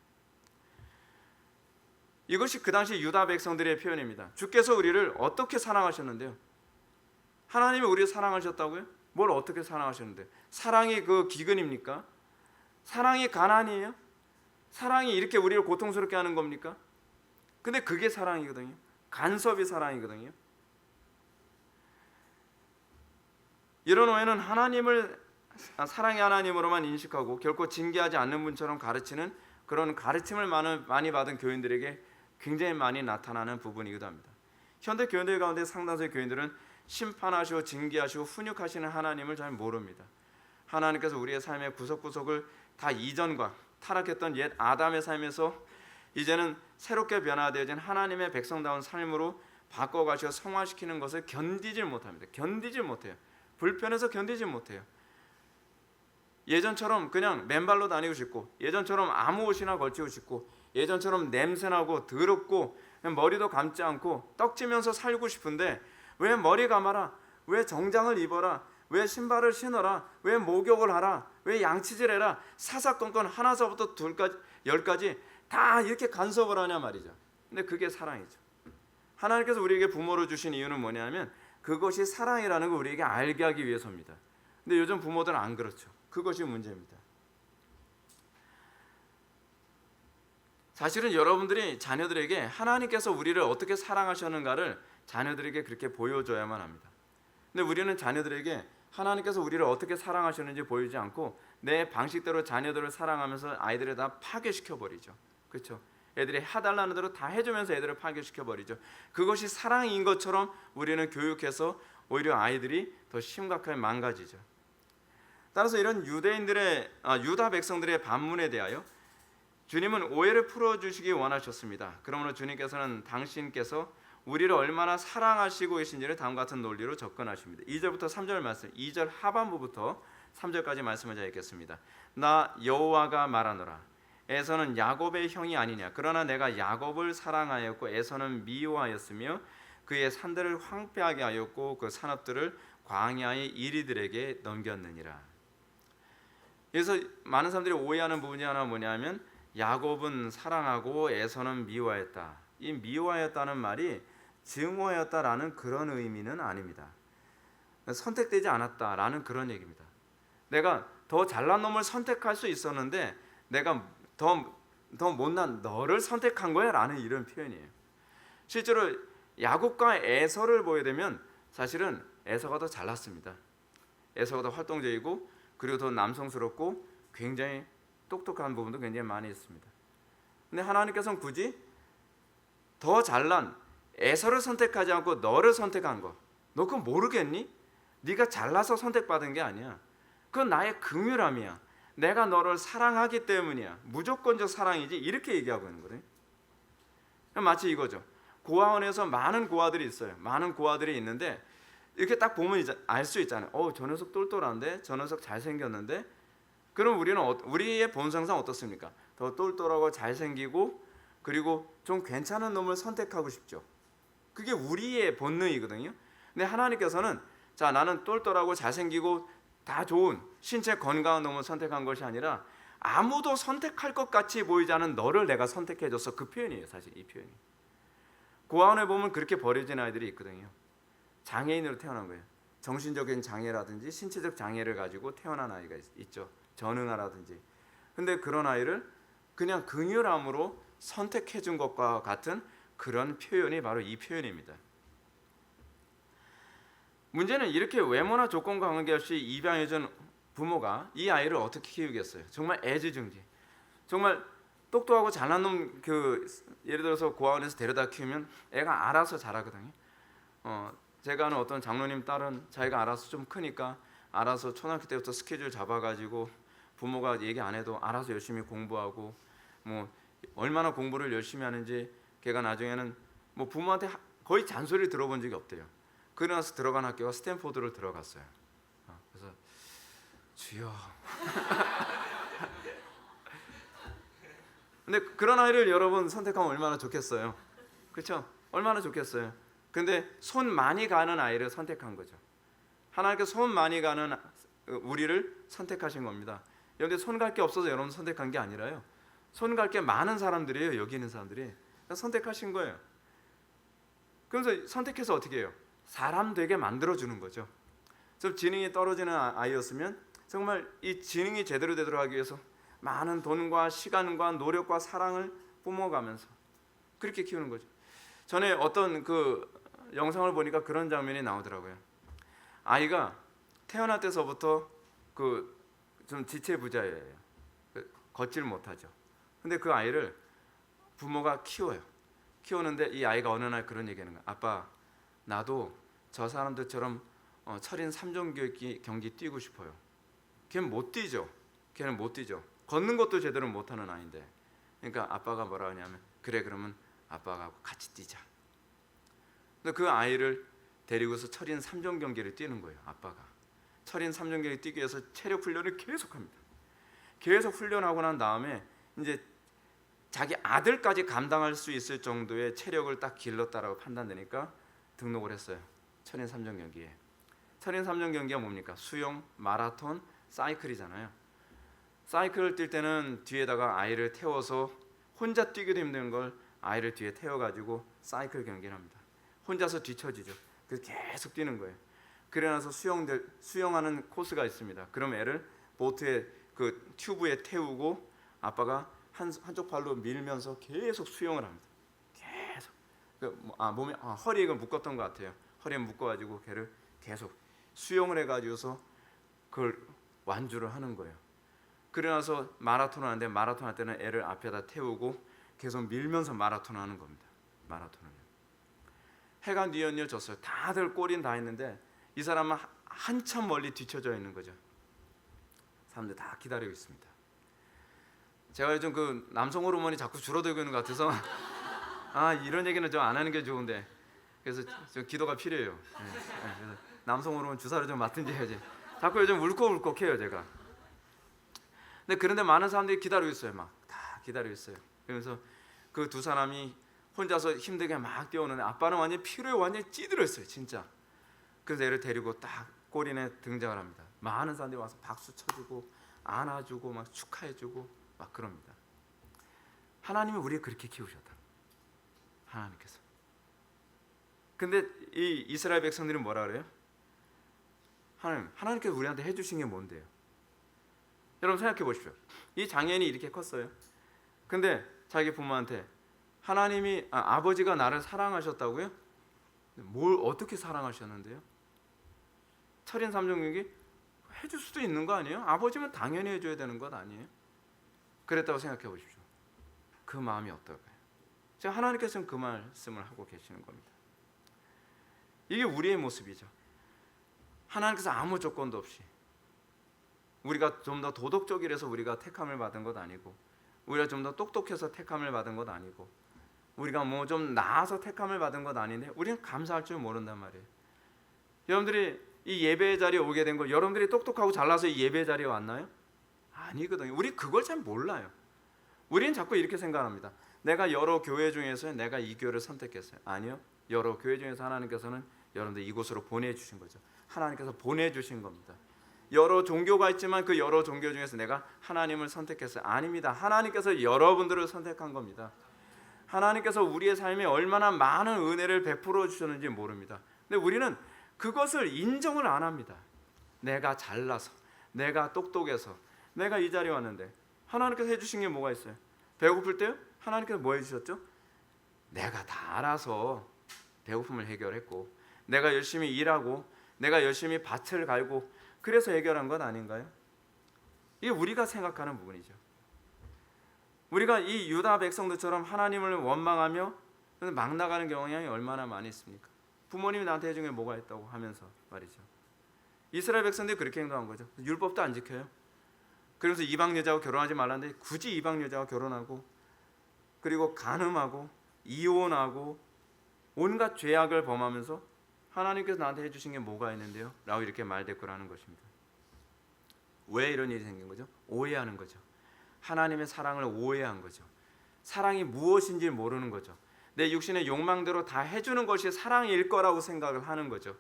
이것이 그 당시 유다 백성들의 표현입니다. 주께서 우리를 어떻게 사랑하셨는데요? 하나님이 우리를 사랑하셨다고요? 뭘 어떻게 사랑하셨는데? 사랑이 그 기근입니까? 사랑이 가난이에요? 사랑이 이렇게 우리를 고통스럽게 하는 겁니까? 근데 그게 사랑이거든요. 간섭이 사랑이거든요. 이런 오해는 하나님을 사랑의 하나님으로만 인식하고 결코 징계하지 않는 분처럼 가르치는 그런 가르침을 많이 받은 교인들에게 굉장히 많이 나타나는 부분이기도 합니다. 현대 교인들 가운데 상당수의 교인들은 심판하시고 징계하시고 훈육하시는 하나님을 잘 모릅니다. 하나님께서 우리의 삶의 구석구석을 다 이전과 타락했던 옛 아담의 삶에서 이제는 새롭게 변화되어진 하나님의 백성다운 삶으로 바꿔가시고 성화시키는 것을 견디질 못합니다. 견디질 못해요. 불편해서 견디질 못해요. 예전처럼 그냥 맨발로 다니고 싶고, 예전처럼 아무 옷이나 걸치고 싶고, 예전처럼 냄새나고 더럽고 머리도 감지 않고 떡지면서 살고 싶은데, 왜 머리 감아라, 왜 정장을 입어라, 왜 신발을 신어라, 왜 목욕을 하라, 왜 양치질해라, 사사건건 하나서부터 둘까지 10까지 다 이렇게 간섭을 하냐 말이죠. 근데 그게 사랑이죠. 하나님께서 우리에게 부모를 주신 이유는 뭐냐면 그것이 사랑이라는 걸 우리에게 알게 하기 위해서입니다. 근데 요즘 부모들은 안 그렇죠. 그것이 문제입니다. 사실은 여러분들이 자녀들에게 하나님께서 우리를 어떻게 사랑하셨는가를 자녀들에게 그렇게 보여줘야만 합니다. 근데 우리는 자녀들에게 하나님께서 우리를 어떻게 사랑하셨는지 보이지 않고 내 방식대로 자녀들을 사랑하면서 아이들을 다 파괴시켜버리죠. 그렇죠? 애들이 해달라는 대로 다 해주면서 애들을 파괴시켜버리죠. 그것이 사랑인 것처럼 우리는 교육해서 오히려 아이들이 더 심각하게 망가지죠. 따라서 이런 유다 백성들의 반문에 대하여 주님은 오해를 풀어주시기 원하셨습니다. 그러므로 주님께서는 당신께서 우리를 얼마나 사랑하시고 계신지를 다음과 같은 논리로 접근하십니다. 2절부터 3절 말씀, 2절 하반부부터 3절까지 말씀을 잘 읽겠습니다. 나 여호와가 말하노라. 에서는 야곱의 형이 아니냐. 그러나 내가 야곱을 사랑하였고 에서는 미워하였으며 그의 산들을 황폐하게 하였고 그 산업들을 광야의 이리들에게 넘겼느니라. 그래서 많은 사람들이 오해하는 부분이 하나 뭐냐면 야곱은 사랑하고 에서는 미워했다. 이 미워하였다는 말이 증오하였다라는 그런 의미는 아닙니다. 선택되지 않았다라는 그런 얘기입니다. 내가 더 잘난 놈을 선택할 수 있었는데 내가 더 못난 너를 선택한 거야 라는 이런 표현이에요. 실제로 야곱과 에서를 보게 되면 사실은 에서가 더 잘났습니다. 에서가 더 활동적이고 그리고 더 남성스럽고 굉장히 똑똑한 부분도 굉장히 많이 있습니다. 근데 하나님께서는 굳이 더 잘난 에서를 선택하지 않고 너를 선택한 거, 너 그거 모르겠니? 네가 잘나서 선택받은 게 아니야. 그건 나의 긍휼함이야. 내가 너를 사랑하기 때문이야. 무조건적 사랑이지. 이렇게 얘기하고 있는 거예요. 마치 이거죠. 고아원에서 많은 고아들이 있어요. 많은 고아들이 있는데 이렇게 딱 보면 알 수 있잖아요. 저 녀석 똘똘한데, 저 녀석 잘생겼는데. 그럼 우리의 본성상 어떻습니까? 더 똘똘하고 잘생기고 그리고 좀 괜찮은 놈을 선택하고 싶죠. 그게 우리의 본능이거든요. 근데 하나님께서는 자, 나는 똘똘하고 잘생기고 다 좋은 신체 건강한 놈을 선택한 것이 아니라 아무도 선택할 것 같이 보이지 않은 너를 내가 선택해줬어. 그 표현이에요. 사실 이 표현이. 고아원에 보면 그렇게 버려진 아이들이 있거든요. 장애인으로 태어난 거예요. 정신적인 장애라든지 신체적 장애를 가지고 태어난 아이가 있죠. 전응아라든지. 근데 그런 아이를 그냥 긍휼함으로 선택해 준 것과 같은 그런 표현이 바로 이 표현입니다. 문제는 이렇게 외모나 조건과 관계없이 입양해준 부모가 이 아이를 어떻게 키우겠어요? 정말 애지중지, 정말 똑똑하고 잘난 놈 예를 들어서 고아원에서 데려다 키우면 애가 알아서 자라거든요. 제가 아는 어떤 장로님 딸은 자기가 알아서 좀 크니까 알아서 초등학교 때부터 스케줄 잡아가지고 부모가 얘기 안 해도 알아서 열심히 공부하고 뭐 얼마나 공부를 열심히 하는지 걔가 나중에는 뭐 부모한테 거의 잔소리를 들어본 적이 없대요. 그러나서 들어간 학교가 스탠포드로 들어갔어요. 그래서 주여. 근데 그런 아이를 여러분 선택하면 얼마나 좋겠어요. 그렇죠? 얼마나 좋겠어요. 근데 손 많이 가는 아이를 선택한 거죠. 하나님께서 손 많이 가는 우리를 선택하신 겁니다. 여러분들 손 갈 게 없어서 여러분 선택한 게 아니라요. 손 갈 게 많은 사람들이에요. 여기 있는 사람들이 선택하신 거예요. 그래서 선택해서 어떻게 해요? 사람 되게 만들어주는 거죠. 좀 지능이 떨어지는 아이였으면 정말 이 지능이 제대로 되도록 하기 위해서 많은 돈과 시간과 노력과 사랑을 뿜어가면서 그렇게 키우는 거죠. 전에 어떤 영상을 보니까 그런 장면이 나오더라고요. 아이가 태어날 때서부터 좀 지체부자예요. 걷질 못하죠. 근데 그 아이를 부모가 키워요. 키우는데 이 아이가 어느 날 그런 얘기하는 거야. 아빠, 나도 저 사람들처럼 철인 3종 경기 뛰고 싶어요. 걔는 못 뛰죠. 걔는 못 뛰죠. 걷는 것도 제대로 못하는 아이인데. 그러니까 아빠가 뭐라 하냐면 그래 그러면 아빠가 같이 뛰자. 근데 그 아이를 데리고서 철인 3종 경기를 뛰는 거예요. 아빠가 철인 3종 경기 뛰기 위해서 체력 훈련을 계속합니다. 계속 훈련하고 난 다음에 이제 자기 아들까지 감당할 수 있을 정도의 체력을 딱 길렀다라고 판단되니까 등록을 했어요. 철인 3종 경기에. 철인 3종 경기가 뭡니까? 수영, 마라톤, 사이클이잖아요. 사이클을 뛸 때는 뒤에다가 아이를 태워서 혼자 뛰기도 힘든 걸 아이를 뒤에 태워가지고 사이클 경기를 합니다. 혼자서 뒤처지죠. 그래서 계속 뛰는 거예요. 그래 나서 수영하는 코스가 있습니다. 그럼 애를 보트에 튜브에 태우고 아빠가 한쪽 발로 밀면서 계속 수영을 합니다. 계속 몸에 허리에 묶었던 것 같아요. 허리에 묶어가지고 걔를 계속 수영을 해가지고서 그걸 완주를 하는 거예요. 그래 나서 마라톤을 하는데 마라톤 할 때는 애를 앞에다 태우고 계속 밀면서 마라톤을 하는 겁니다. 마라톤을. 해가 뉘엿뉘엿졌어요. 다들 꼬린 다 했는데 이 사람은 한참 멀리 뒤쳐져 있는 거죠. 사람들 다 기다리고 있습니다. 제가 요즘 남성 호르몬이 자꾸 줄어들고 있는 것 같아서 이런 얘기는 좀 안 하는 게 좋은데 그래서 좀 기도가 필요해요. 그래서 남성 호르몬 주사를 좀 맞든지 해야지. 자꾸 요즘 울컥울컥해요 제가. 근데 그런데 많은 사람들이 기다리고 있어요. 막 다 기다리고 있어요. 그래서 그 두 사람이 혼자서 힘들게 막 뛰어오는데 아빠는 완전 피로에 완전히 찌들었어요 진짜. 그래서 애를 데리고 딱 꼬리에 등장을 합니다. 많은 사람들이 와서 박수 쳐주고 안아주고 막 축하해주고 막 그럽니다. 하나님이 우리를 그렇게 키우셨다. 하나님께서. 근데 이 이스라엘 백성들은 뭐라 그래요? 하나님께서 우리한테 해주신 게 뭔데요? 여러분 생각해 보십시오. 이 장애인이 이렇게 컸어요. 근데 자기 부모한테 하나님이 아버지가 나를 사랑하셨다고요? 뭘 어떻게 사랑하셨는데요? 철인 3종 경기 해줄 수도 있는 거 아니에요? 아버지면 당연히 해줘야 되는 것 아니에요? 그랬다고 생각해 보십시오. 그 마음이 어떨까요? 지금 하나님께서는 그 말씀을 하고 계시는 겁니다. 이게 우리의 모습이죠. 하나님께서 아무 조건도 없이 우리가 좀 더 도덕적이라서 우리가 택함을 받은 것 아니고 우리가 좀 더 똑똑해서 택함을 받은 것 아니고 우리가 뭐 좀 나아서 택함을 받은 것 아닌데 우리는 감사할 줄 모른단 말이에요. 여러분들이 이 예배의 자리에 오게 된 거 여러분들이 똑똑하고 잘나서 이 예배의 자리에 왔나요? 아니거든요. 우리 그걸 잘 몰라요. 우리는 자꾸 이렇게 생각합니다. 내가 여러 교회 중에서 내가 이 교회를 선택했어요. 아니요. 여러 교회 중에서 하나님께서는 여러분들 이곳으로 보내주신 거죠. 하나님께서 보내주신 겁니다. 여러 종교가 있지만 그 여러 종교 중에서 내가 하나님을 선택했어요. 아닙니다. 하나님께서 여러분들을 선택한 겁니다. 하나님께서 우리의 삶에 얼마나 많은 은혜를 베풀어 주셨는지 모릅니다. 근데 우리는 그것을 인정을 안 합니다. 내가 잘나서, 내가 똑똑해서, 내가 이 자리에 왔는데 하나님께서 해주신 게 뭐가 있어요? 배고플 때요? 하나님께서 뭐 해주셨죠? 내가 다 알아서 배고픔을 해결했고 내가 열심히 일하고 내가 열심히 밭을 갈고 그래서 해결한 것 아닌가요? 이게 우리가 생각하는 부분이죠. 우리가 이 유다 백성들처럼 하나님을 원망하며 막 나가는 경향이 얼마나 많이 있습니까? 부모님이 나한테 해준 게 뭐가 있다고 하면서 말이죠. 이스라엘 백성들이 그렇게 행동한 거죠. 율법도 안 지켜요. 그래서 이방 여자와 결혼하지 말라는데 굳이 이방 여자와 결혼하고, 그리고 간음하고 이혼하고 온갖 죄악을 범하면서 하나님께서 나한테 해주신 게 뭐가 있는데요? 라고 이렇게 말대꾸라는 것입니다. 왜 이런 일이 생긴 거죠? 오해하는 거죠. 하나님의 사랑을 오해한 거죠. 사랑이 무엇인지 모르는 거죠. 내 육신의 욕망대로 다 해주는 것이 사랑일 거라고 생각을 하는 거죠.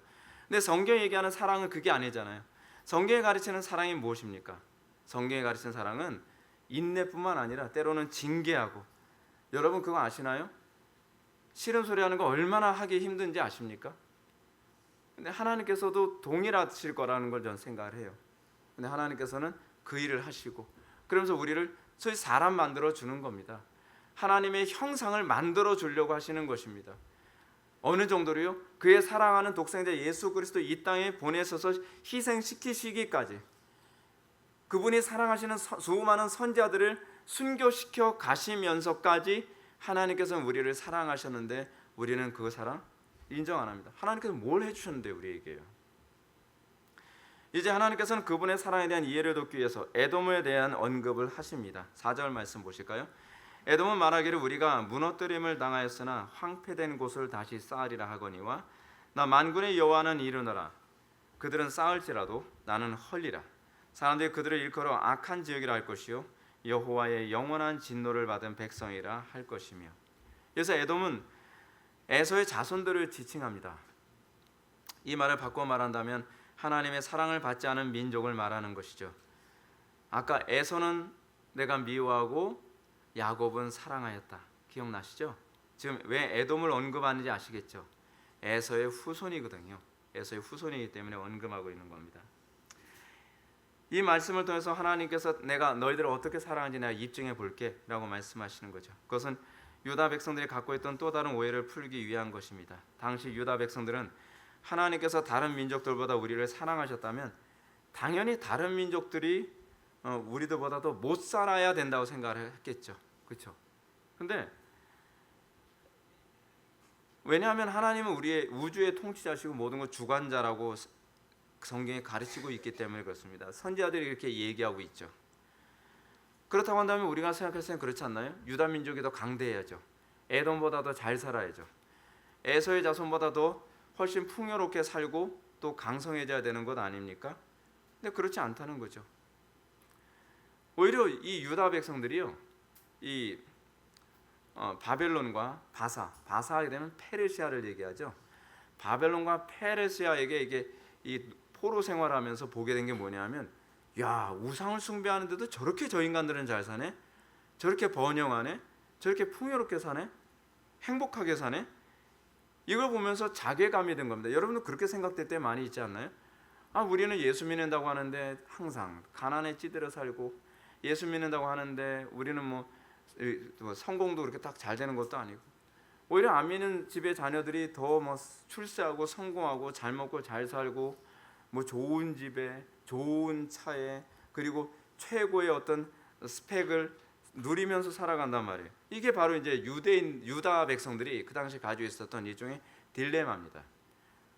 근데 성경이 얘기하는 사랑은 그게 아니잖아요. 성경이 가르치는 사랑이 무엇입니까? 성경이 가르치는 사랑은 인내뿐만 아니라 때로는 징계하고, 여러분 그거 아시나요? 싫은 소리 하는 거 얼마나 하기 힘든지 아십니까? 근데 하나님께서도 동일하실 거라는 걸 저는 생각을 해요. 근데 하나님께서는 그 일을 하시고, 그러면서 우리를 소위 사람 만들어 주는 겁니다. 하나님의 형상을 만들어 주려고 하시는 것입니다. 어느 정도로요? 그의 사랑하는 독생자 예수 그리스도 이 땅에 보내셔서 희생시키시기까지, 그분이 사랑하시는 수많은 선지자들을 순교시켜 가시면서까지 하나님께서는 우리를 사랑하셨는데 우리는 그 사랑 인정 안 합니다. 하나님께서 뭘 해주셨는데 우리에게요? 이제 하나님께서는 그분의 사랑에 대한 이해를 돕기 위해서 에돔에 대한 언급을 하십니다. 4절 말씀 보실까요? 에돔은 말하기를 우리가 무너뜨림을 당하였으나 황폐된 곳을 다시 쌓으리라 하거니와 나 만군의 여호와는 이르노라. 그들은 쌓을지라도 나는 헐리라. 사람들이 그들을 일컬어 악한 지역이라 할 것이요 여호와의 영원한 진노를 받은 백성이라 할 것이며. 그래서 에돔은 에서의 자손들을 지칭합니다. 이 말을 바꿔 말한다면 하나님의 사랑을 받지 않은 민족을 말하는 것이죠. 아까 에서는 내가 미워하고 야곱은 사랑하였다. 기억나시죠? 지금 왜 에돔을 언급하는지 아시겠죠? 에서의 후손이거든요. 에서의 후손이기 때문에 언급하고 있는 겁니다. 이 말씀을 통해서 하나님께서 내가 너희들을 어떻게 사랑하는지 내가 입증해 볼게 라고 말씀하시는 거죠. 그것은 유다 백성들이 갖고 있던 또 다른 오해를 풀기 위한 것입니다. 당시 유다 백성들은 하나님께서 다른 민족들보다 우리를 사랑하셨다면 당연히 다른 민족들이 우리들보다도 못 살아야 된다고 생각을 했겠죠. 그렇죠? 근데 왜냐하면 하나님은 우리의 우주의 통치자시고 모든 것 주관자라고 성경에 가르치고 있기 때문에 그렇습니다. 선지자들이 이렇게 얘기하고 있죠. 그렇다고 한다면 우리가 생각했을 땐 그렇지 않나요? 유다 민족이 더 강대해야죠. 에돔보다 더 잘 살아야죠. 에서의 자손보다 더 훨씬 풍요롭게 살고 또 강성해져야 되는 것 아닙니까? 근데 그렇지 않다는 거죠. 오히려 이 유다 백성들이요, 이 바벨론과 바사하게 되면 페르시아를 얘기하죠. 바벨론과 페르시아에게 이게 이 포로 생활하면서 보게 된 게 뭐냐면, 야, 우상을 숭배하는데도 저렇게 저 인간들은 잘 사네, 저렇게 번영하네, 저렇게 풍요롭게 사네, 행복하게 사네. 이걸 보면서 자괴감이 든 겁니다. 여러분도 그렇게 생각될 때 많이 있지 않나요? 아, 우리는 예수 믿는다고 하는데 항상 가난에 찌들어 살고, 예수 믿는다고 하는데 우리는 뭐 성공도 그렇게 딱 잘 되는 것도 아니고, 오히려 안 믿는 집의 자녀들이 더 뭐 출세하고 성공하고 잘 먹고 잘 살고 뭐 좋은 집에 좋은 차에 그리고 최고의 어떤 스펙을 누리면서 살아간단 말이에요. 이게 바로 이제 유다 백성들이 그 당시 가지고 있었던 일종의 딜레마입니다.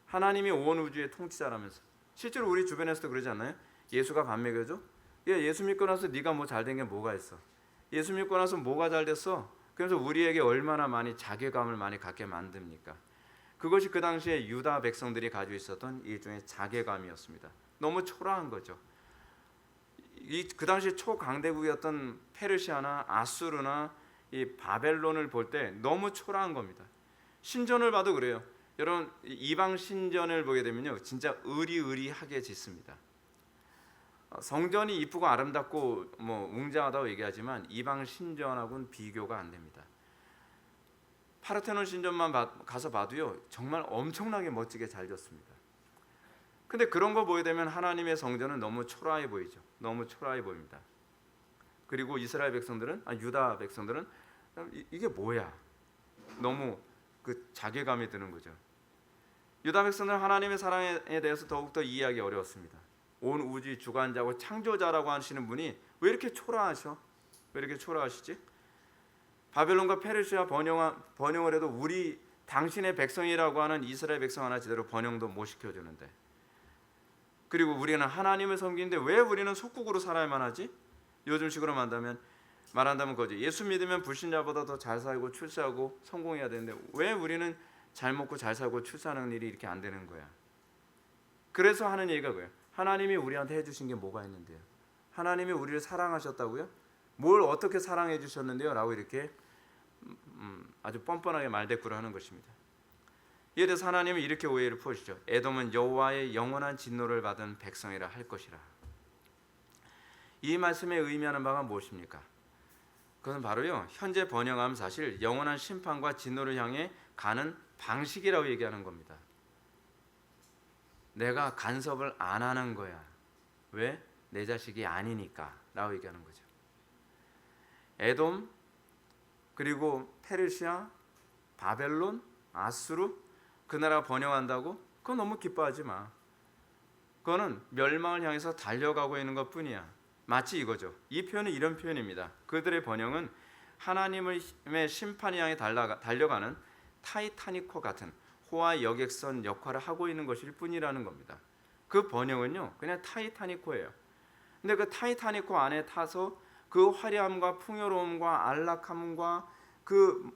하나님이 온 우주의 통치자라면서, 실제로 우리 주변에서도 그러지 않나요? 예수가 밥 먹여줘? 야, 예수 믿고 나서 네가 뭐 잘 된 게 뭐가 있어? 예수 믿고 나서 뭐가 잘 됐어? 그래서 우리에게 얼마나 많이 자괴감을 많이 갖게 만듭니까? 그것이 그 당시에 유다 백성들이 가지고 있었던 일종의 자괴감이었습니다. 너무 초라한 거죠. 그 당시 초강대국이었던 페르시아나 아수르나 이 바벨론을 볼 때 너무 초라한 겁니다. 신전을 봐도 그래요. 여러분, 이방 신전을 보게 되면요, 진짜 으리으리하게 짓습니다. 성전이 이쁘고 아름답고 뭐 웅장하다고 얘기하지만 이방 신전하고는 비교가 안 됩니다. 파르테논 신전만 가서 봐도요, 정말 엄청나게 멋지게 잘 졌습니다. 근데 그런 거 보게 되면 하나님의 성전은 너무 초라해 보이죠. 너무 초라해 보입니다. 그리고 이스라엘 백성들은, 유다 백성들은 이게 뭐야? 너무 그 자괴감이 드는 거죠. 유다 백성들은 하나님의 사랑에 대해서 더욱더 이해하기 어려웠습니다. 온 우주의 주관자고 창조자라고 하시는 분이 왜 이렇게 초라하셔? 왜 이렇게 초라하시지? 바벨론과 페르시아 번영을 해도 우리 당신의 백성이라고 하는 이스라엘 백성 하나 제대로 번영도 못 시켜주는데, 그리고 우리는 하나님을 섬기는데 왜 우리는 속국으로 살아야만 하지? 요즘식으로 말한다면 거지. 예수 믿으면 불신자보다 더 잘 살고 출세하고 성공해야 되는데 왜 우리는 잘 먹고 잘 살고 출세하는 일이 이렇게 안 되는 거야? 그래서 하는 얘기가 뭐예요? 하나님이 우리한테 해주신 게 뭐가 있는데요? 하나님이 우리를 사랑하셨다고요? 뭘 어떻게 사랑해 주셨는데요? 라고 이렇게 아주 뻔뻔하게 말대꾸를 하는 것입니다. 이에 대해서 하나님은 이렇게 오해를 푸시죠. 에돔은 여호와의 영원한 진노를 받은 백성이라 할 것이라. 이 말씀에 의미하는 바가 무엇입니까? 그것은 바로요, 현재 번영하면 사실 영원한 심판과 진노를 향해 가는 방식이라고 얘기하는 겁니다. 내가 간섭을 안 하는 거야. 왜? 내 자식이 아니니까 라고 얘기하는 거죠. 에돔, 그리고 페르시아, 바벨론, 아수르, 그 나라가 번영한다고? 그건 너무 기뻐하지 마. 그거는 멸망을 향해서 달려가고 있는 것뿐이야. 마치 이거죠. 이 표현은 이런 표현입니다. 그들의 번영은 하나님의 심판을 향해 달려가는 타이타닉호 같은 호화 여객선 역할을 하고 있는 것일 뿐이라는 겁니다. 그 번영은요, 그냥 타이타닉호예요. 근데 그 타이타닉호 안에 타서 그 화려함과 풍요로움과 안락함과 그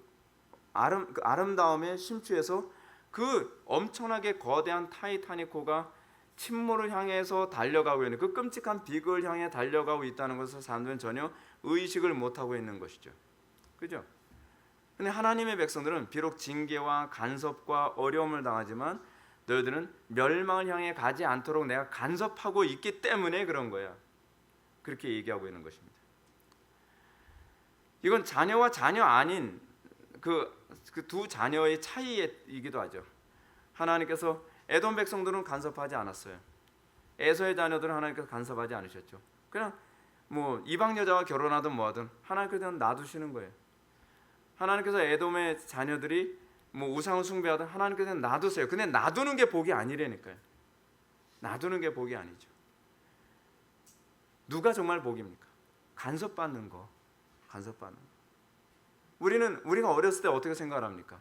아름다움에 심취해서 그 엄청나게 거대한 타이타닉호가 침몰을 향해서 달려가고 있는 그 끔찍한 비극을 향해 달려가고 있다는 것을 사람들은 전혀 의식을 못하고 있는 것이죠. 그죠? 근데 하나님의 백성들은 비록 징계와 간섭과 어려움을 당하지만 너희들은 멸망을 향해 가지 않도록 내가 간섭하고 있기 때문에 그런 거야. 그렇게 얘기하고 있는 것입니다. 이건 자녀와 자녀 아닌 그 두 자녀의 차이이기도 하죠. 하나님께서 에돔 백성들은 간섭하지 않았어요. 에서의 자녀들은 하나님께서 간섭하지 않으셨죠. 그냥 뭐 이방 여자와 결혼하든 뭐하든 하나님께서 놔두시는 거예요. 하나님께서 에돔의 자녀들이 뭐 우상을 숭배하든 하나님께서 놔두세요. 근데 놔두는 게 복이 아니라니까요. 놔두는 게 복이 아니죠. 누가 정말 복입니까? 간섭받는 거. 간섭받는 거. 우리가 어렸을 때 어떻게 생각을 합니까?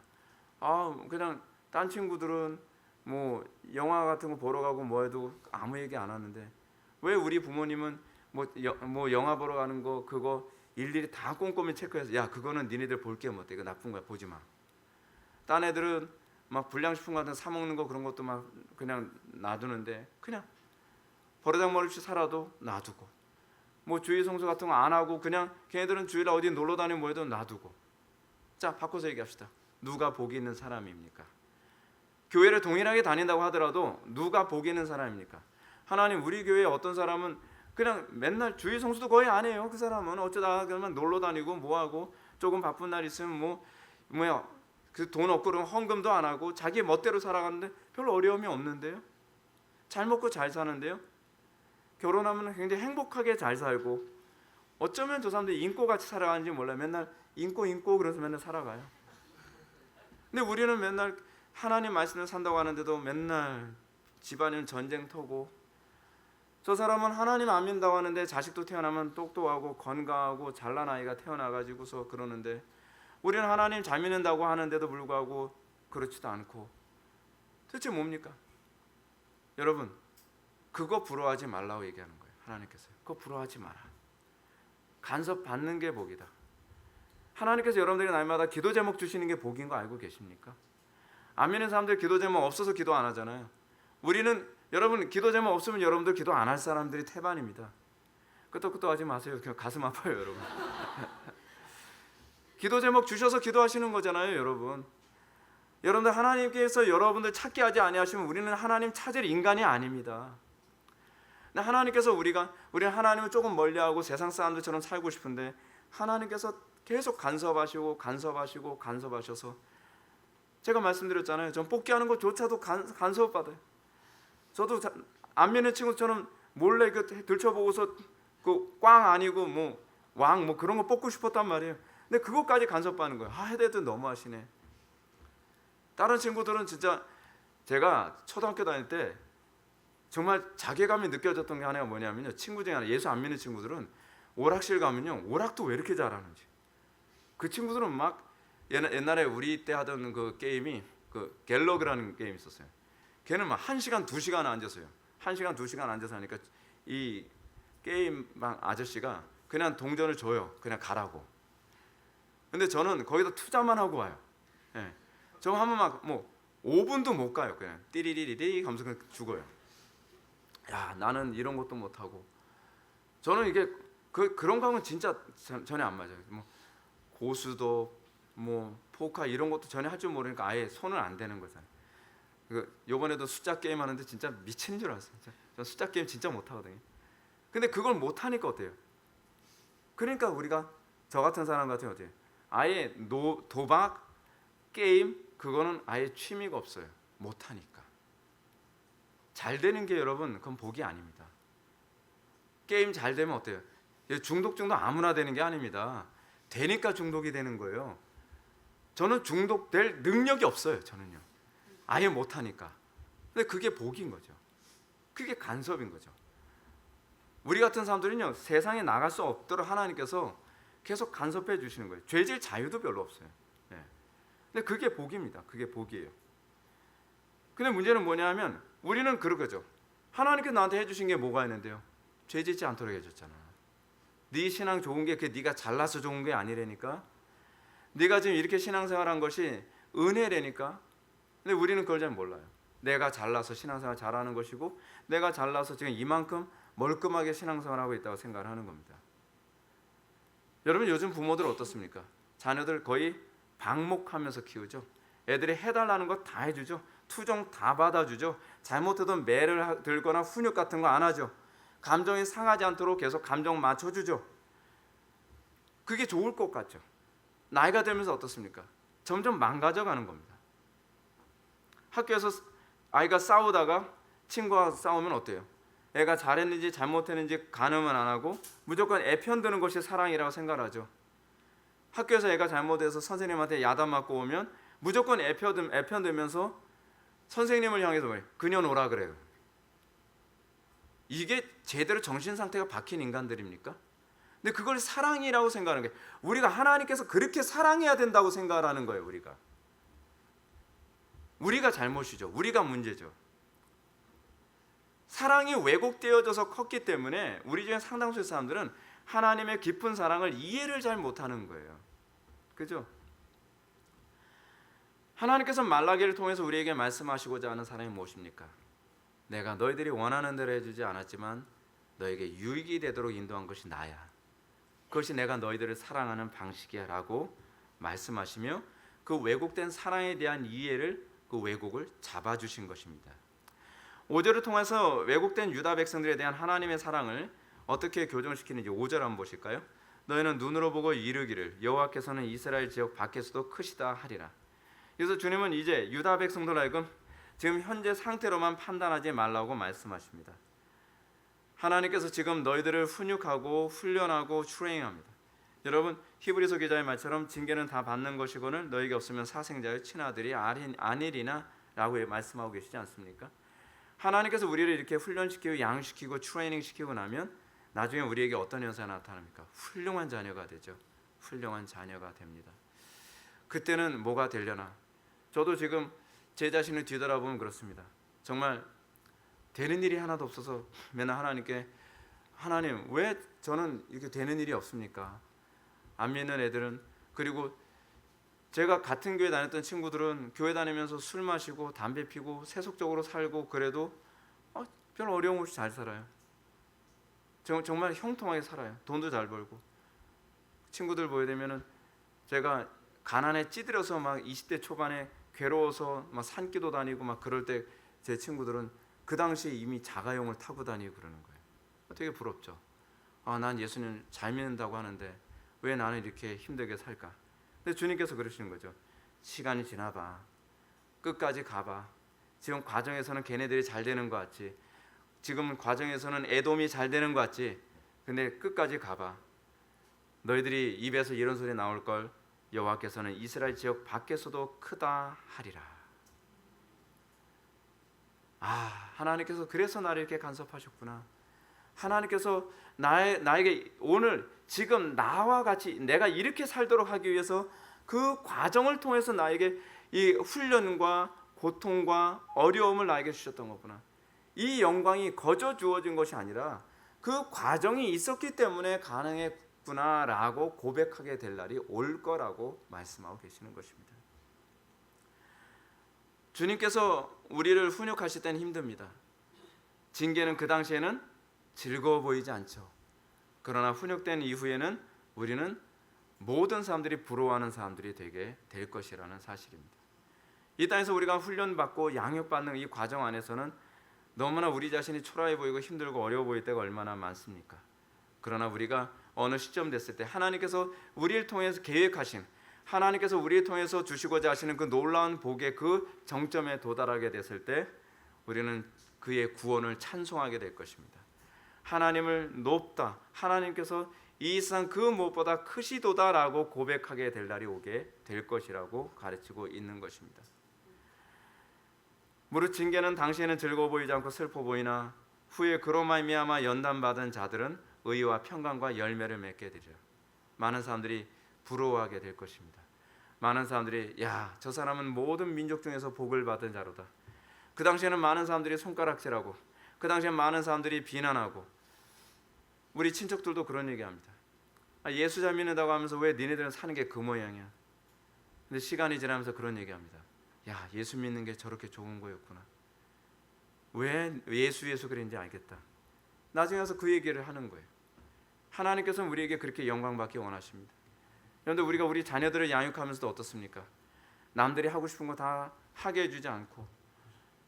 그냥 딴 친구들은 뭐 영화 같은 거 보러 가고 뭐 해도 아무 얘기 안 하는데 왜 우리 부모님은 뭐 영화 보러 가는 거 그거 일일이 다 꼼꼼히 체크해서 야 그거는 니네들 볼 게 못돼, 이거 나쁜 거야, 보지 마. 딴 애들은 막 불량식품 같은 거 사 먹는 거 그런 것도 막 그냥 놔두는데 그냥 버르장머리없이 살아도 놔두고, 뭐 주일 성수 같은 거 안 하고 그냥 걔네들은 주일에 어디 놀러 다니고 뭐 해도 놔두고. 자, 바꿔서 얘기합시다. 누가 복이 있는 사람입니까? 교회를 동일하게 다닌다고 하더라도 누가 복이 있는 사람입니까? 하나님, 우리 교회에 어떤 사람은 그냥 맨날 주일 성수도 거의 안 해요. 그 사람은 어쩌다 그러면 놀러 다니고 뭐하고 조금 바쁜 날 있으면 그 돈 없고 그러면 헌금도 안 하고 자기 멋대로 살아가는데 별로 어려움이 없는데요. 잘 먹고 잘 사는데요. 결혼하면 굉장히 행복하게 잘 살고, 어쩌면 저 사람들이 인꼬같이 살아가는지 몰라요. 맨날 인꼬 그래서 맨날 살아가요. 근데 우리는 맨날 하나님 말씀을 산다고 하는데도 맨날 집안은 전쟁터고, 저 사람은 하나님 안 믿는다고 하는데 자식도 태어나면 똑똑하고 건강하고 잘난 아이가 태어나가지고서 그러는데, 우리는 하나님 잘 믿는다고 하는데도 불구하고 그렇지도 않고, 도대체 뭡니까? 여러분, 그거 부러워하지 말라고 얘기하는 거예요. 하나님께서 그거 부러워하지 마라. 간섭 받는 게 복이다. 하나님께서 여러분들에게 날마다 기도 제목 주시는 게 복인 거 알고 계십니까? 안 믿는 사람들 기도 제목 없어서 기도 안 하잖아요. 우리는, 여러분, 기도 제목 없으면 여러분들 기도 안 할 사람들이 태반입니다. 끄떡끄떡 하지 마세요. 그냥 가슴 아파요, 여러분. 기도 제목 주셔서 기도하시는 거잖아요, 여러분. 여러분들 하나님께서 여러분들 찾게 하지 아니하시면 우리는 하나님 찾을 인간이 아닙니다. 근데 하나님께서 우리는 하나님을 조금 멀리하고 세상 사람들처럼 살고 싶은데 하나님께서 계속 간섭하셔서 제가 말씀드렸잖아요. 전 뽑기 하는 것조차도 간섭받아요. 저도 안 믿는 친구처럼 몰래 들춰보고서 그 꽝 아니고 왕 그런 거 뽑고 싶었단 말이에요. 근데 그것까지 간섭받는 거예요. 해대도 너무하시네. 다른 친구들은 진짜, 제가 초등학교 다닐 때 정말 자괴감이 느껴졌던 게 하나가 뭐냐면요, 친구 중에 하나, 예수 안 믿는 친구들은 오락실 가면요, 오락도 왜 이렇게 잘하는지. 그 친구들은 막 옛날에 우리 때 하던 그 게임이 그 갤러그라는 게임이 있었어요. 걔는 막 1시간 2시간 앉았어요. 1시간 2시간 앉아서 하니까 이 게임방 아저씨가 그냥 동전을 줘요. 그냥 가라고. 근데 저는 거기다 투자만 하고 와요. 예. 저 하면 막 뭐 5분도 못 가요. 그냥 띠리리리리 하면서 그냥 죽어요. 야, 나는 이런 것도 못 하고. 저는 이게 그런 거 하면 진짜 전혀 안 맞아요. 뭐 고수도 뭐 포카 이런 것도 전혀 할 줄 모르니까 아예 손을 안 대는 거잖아요. 요번에도 숫자 게임 하는데 진짜 미친 줄 알았어요. 저 숫자 게임 진짜 못 하거든요. 근데 그걸 못 하니까 어때요? 그러니까 우리가 저 같은 사람 같으면 어때요? 아예 도박 게임 그거는 아예 취미가 없어요. 못 하니까. 잘 되는 게 여러분 그건 복이 아닙니다. 게임 잘 되면 어때요? 중독 아무나 되는 게 아닙니다. 되니까 중독이 되는 거예요. 저는 중독될 능력이 없어요. 저는요. 아예 못 하니까. 근데 그게 복인 거죠. 그게 간섭인 거죠. 우리 같은 사람들은요, 세상에 나갈 수 없도록 하나님께서 계속 간섭해 주시는 거예요. 죄질 자유도 별로 없어요. 네. 근데 그게 복입니다. 그게 복이에요. 근데 문제는 뭐냐면 우리는 그런 거죠. 하나님께서 나한테 해주신 게 뭐가 있는데요? 죄 짓지 않도록 해줬잖아. 네 신앙 좋은 게 그게 네가 잘나서 좋은 게 아니라니까. 네가 지금 이렇게 신앙생활한 것이 은혜라니까. 근데 우리는 그걸 잘 몰라요. 내가 잘나서 신앙생활 잘하는 것이고 내가 잘나서 지금 이만큼 멀끔하게 신앙생활하고 있다고 생각을 하는 겁니다. 여러분 요즘 부모들 어떻습니까? 자녀들 거의 방목하면서 키우죠. 애들이 해달라는 거 다 해주죠. 투정 다 받아주죠. 잘못해도 매를 들거나 훈육 같은 거 안 하죠. 감정이 상하지 않도록 계속 감정 맞춰주죠. 그게 좋을 것 같죠. 나이가 들면서 어떻습니까? 점점 망가져가는 겁니다. 학교에서 아이가 싸우다가 친구와 싸우면 어때요? 애가 잘했는지 잘못했는지 가늠은 안 하고 무조건 애 편드는 것이 사랑이라고 생각하죠. 학교에서 애가 잘못해서 선생님한테 야단 맞고 오면 무조건 애 편들면서 선생님을 향해서 뭐예요? 그녀 오라 그래요. 이게 제대로 정신 상태가 박힌 인간들입니까? 근데 그걸 사랑이라고 생각하는 게 우리가 하나님께서 그렇게 사랑해야 된다고 생각하는 거예요. 우리가 잘못이죠. 우리가 문제죠. 사랑이 왜곡되어져서 컸기 때문에 우리 중에 상당수의 사람들은 하나님의 깊은 사랑을 이해를 잘 못하는 거예요. 그죠? 하나님께서 말라기를 통해서 우리에게 말씀하시고자 하는 사랑이 무엇입니까? 내가 너희들이 원하는 대로 해주지 않았지만 너에게 유익이 되도록 인도한 것이 나야. 그것이 내가 너희들을 사랑하는 방식이야 라고 말씀하시며 그 왜곡된 사랑에 대한 이해를 그 왜곡을 잡아주신 것입니다. 5절을 통해서 왜곡된 유다 백성들에 대한 하나님의 사랑을 어떻게 교정시키는지 5절 한번 보실까요? 너희는 눈으로 보고 이르기를 여호와께서는 이스라엘 지역 밖에서도 크시다 하리라. 그래서 주님은 이제 유다 백성들 하여금 지금 현재 상태로만 판단하지 말라고 말씀하십니다. 하나님께서 지금 너희들을 훈육하고 훈련하고 트레이닝합니다. 여러분 히브리서 기자의 말처럼 징계는 다 받는 것이거늘 너희에게 없으면 사생자의 친아들이 아니리나 라고 말씀하고 계시지 않습니까? 하나님께서 우리를 이렇게 훈련시키고 양육시키고 트레이닝시키고 나면 나중에 우리에게 어떤 현상이 나타납니까? 훌륭한 자녀가 되죠. 훌륭한 자녀가 됩니다. 그때는 뭐가 되려나? 저도 지금 제 자신을 뒤돌아보면 그렇습니다. 정말 되는 일이 하나도 없어서 맨날 하나님께 하나님 왜 저는 이렇게 되는 일이 없습니까? 안 믿는 애들은 그리고 제가 같은 교회 다녔던 친구들은 교회 다니면서 술 마시고 담배 피고 세속적으로 살고 그래도 별 어려움 없이 잘 살아요. 정말 형통하게 살아요. 돈도 잘 벌고. 친구들 보게 되면은 제가 가난에 찌들어서 막 20대 초반에 괴로워서 막 산기도 다니고 막 그럴 때 제 친구들은 그 당시에 이미 자가용을 타고 다니고 그러는 거예요. 되게 부럽죠. 난 예수님 잘 믿는다고 하는데 왜 나는 이렇게 힘들게 살까? 근데 주님께서 그러시는 거죠. 시간이 지나봐. 끝까지 가봐. 지금 과정에서는 걔네들이 잘 되는 것 같지. 지금 과정에서는 에돔이 잘 되는 것 같지. 근데 끝까지 가봐. 너희들이 입에서 이런 소리 나올 걸 여호와께서는 이스라엘 지역 밖에서도 크다 하리라. 하나님께서 그래서 나를 이렇게 간섭하셨구나. 하나님께서 나에게 오늘 지금 나와 같이 내가 이렇게 살도록 하기 위해서 그 과정을 통해서 나에게 이 훈련과 고통과 어려움을 나에게 주셨던 거구나. 이 영광이 거저 주어진 것이 아니라 그 과정이 있었기 때문에 가능했구나라고 고백하게 될 날이 올 거라고 말씀하고 계시는 것입니다. 주님께서 우리를 훈육하실 때는 힘듭니다. 징계는 그 당시에는 즐거워 보이지 않죠. 그러나 훈육된 이후에는 우리는 모든 사람들이 부러워하는 사람들이 되게 될 것이라는 사실입니다. 이 땅에서 우리가 훈련받고 양육받는 이 과정 안에서는 너무나 우리 자신이 초라해 보이고 힘들고 어려워 보일 때가 얼마나 많습니까? 그러나 우리가 어느 시점 됐을 때 하나님께서 우리를 통해서 계획하신, 하나님께서 우리를 통해서 주시고자 하시는 그 놀라운 복의 그 정점에 도달하게 됐을 때 우리는 그의 구원을 찬송하게 될 것입니다. 하나님을 높다, 하나님께서 이 세상 그 무엇보다 크시도다라고 고백하게 될 날이 오게 될 것이라고 가르치고 있는 것입니다. 무릇 징계는 당시에는 즐거워 보이지 않고 슬퍼 보이나 후에 그로 말미암아 연단받은 자들은 의와 평강과 열매를 맺게 되리라. 많은 사람들이 부러워하게 될 것입니다. 많은 사람들이 야, 저 사람은 모든 민족 중에서 복을 받은 자로다. 그 당시에는 많은 사람들이 손가락질하고, 그 당시에 많은 사람들이 비난하고, 우리 친척들도 그런 얘기합니다. 예수 잘 믿는다고 하면서 왜 니네들은 사는 게 그 모양이야. 근데 시간이 지나면서 그런 얘기합니다. 야, 예수 믿는 게 저렇게 좋은 거였구나. 왜 예수 그랬는지 알겠다. 나중에 와서 그 얘기를 하는 거예요. 하나님께서는 우리에게 그렇게 영광 받기 원하십니다. 그런데 우리가 우리 자녀들을 양육하면서도 어떻습니까? 남들이 하고 싶은 거 다 하게 해주지 않고,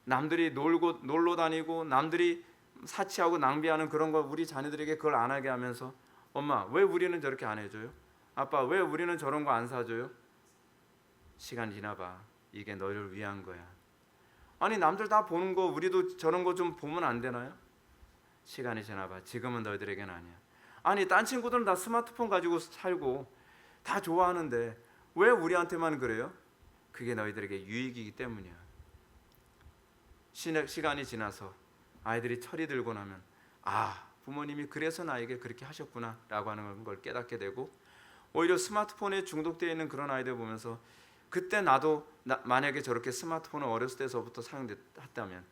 남들이 놀러 다니고 남들이 사치하고 낭비하는 그런 거 우리 자녀들에게 그걸 안 하게 하면서 엄마 왜 우리는 저렇게 안 해줘요? 아빠 왜 우리는 저런 거 안 사줘요? 시간이 지나봐. 이게 너를 위한 거야. 아니 남들 다 보는 거 우리도 저런 거 좀 보면 안 되나요? 시간이 지나봐. 지금은 너희들에게는 아니야. 아니 딴 친구들은 다 스마트폰 가지고 살고 다 좋아하는데 왜 우리한테만 그래요? 그게 너희들에게 유익이기 때문이야. 시간이 지나서 아이들이 철이 들고 나면 아, 부모님이 그래서 나에게 그렇게 하셨구나 라고 하는 걸 깨닫게 되고, 오히려 스마트폰에 중독되어 있는 그런 아이들 보면서 그때 나도 만약에 저렇게 스마트폰을 어렸을 때서부터 사용했다면,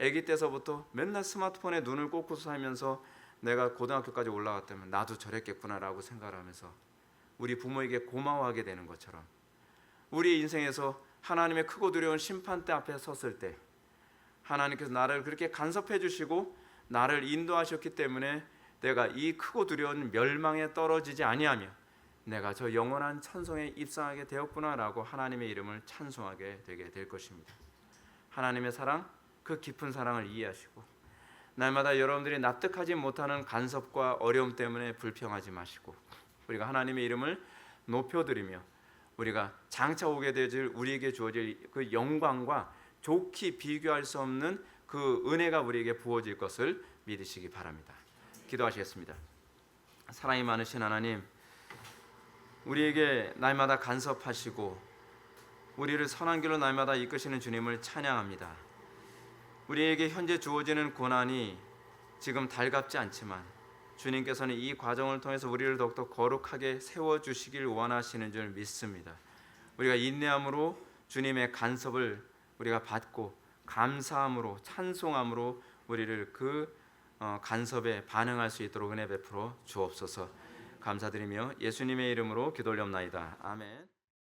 아기 때서부터 맨날 스마트폰에 눈을 꽂고 살면서 내가 고등학교까지 올라갔다면 나도 저랬겠구나라고 생각을 하면서 우리 부모에게 고마워하게 되는 것처럼, 우리 인생에서 하나님의 크고 두려운 심판대 앞에 섰을 때 하나님께서 나를 그렇게 간섭해 주시고 나를 인도하셨기 때문에 내가 이 크고 두려운 멸망에 떨어지지 아니하며 내가 저 영원한 천성에 입성하게 되었구나라고 하나님의 이름을 찬송하게 되게 될 것입니다. 하나님의 사랑, 그 깊은 사랑을 이해하시고 날마다 여러분들이 납득하지 못하는 간섭과 어려움 때문에 불평하지 마시고 우리가 하나님의 이름을 높여드리며 우리가 장차 오게 되질 우리에게 주어질 그 영광과 좋게 비교할 수 없는 그 은혜가 우리에게 부어질 것을 믿으시기 바랍니다. 기도하시겠습니다. 사랑이 많으신 하나님, 우리에게 날마다 간섭하시고 우리를 선한 길로 날마다 이끄시는 주님을 찬양합니다. 우리에게 현재 주어지는 고난이 지금 달갑지 않지만 주님께서는 이 과정을 통해서 우리를 더욱더 거룩하게 세워주시길 원하시는 줄 믿습니다. 우리가 인내함으로 주님의 간섭을 우리가 받고 감사함으로 찬송함으로 우리를 그 간섭에 반응할 수 있도록 은혜 베풀어 주옵소서. 감사드리며 예수님의 이름으로 기도 올려옵나이다. 아멘.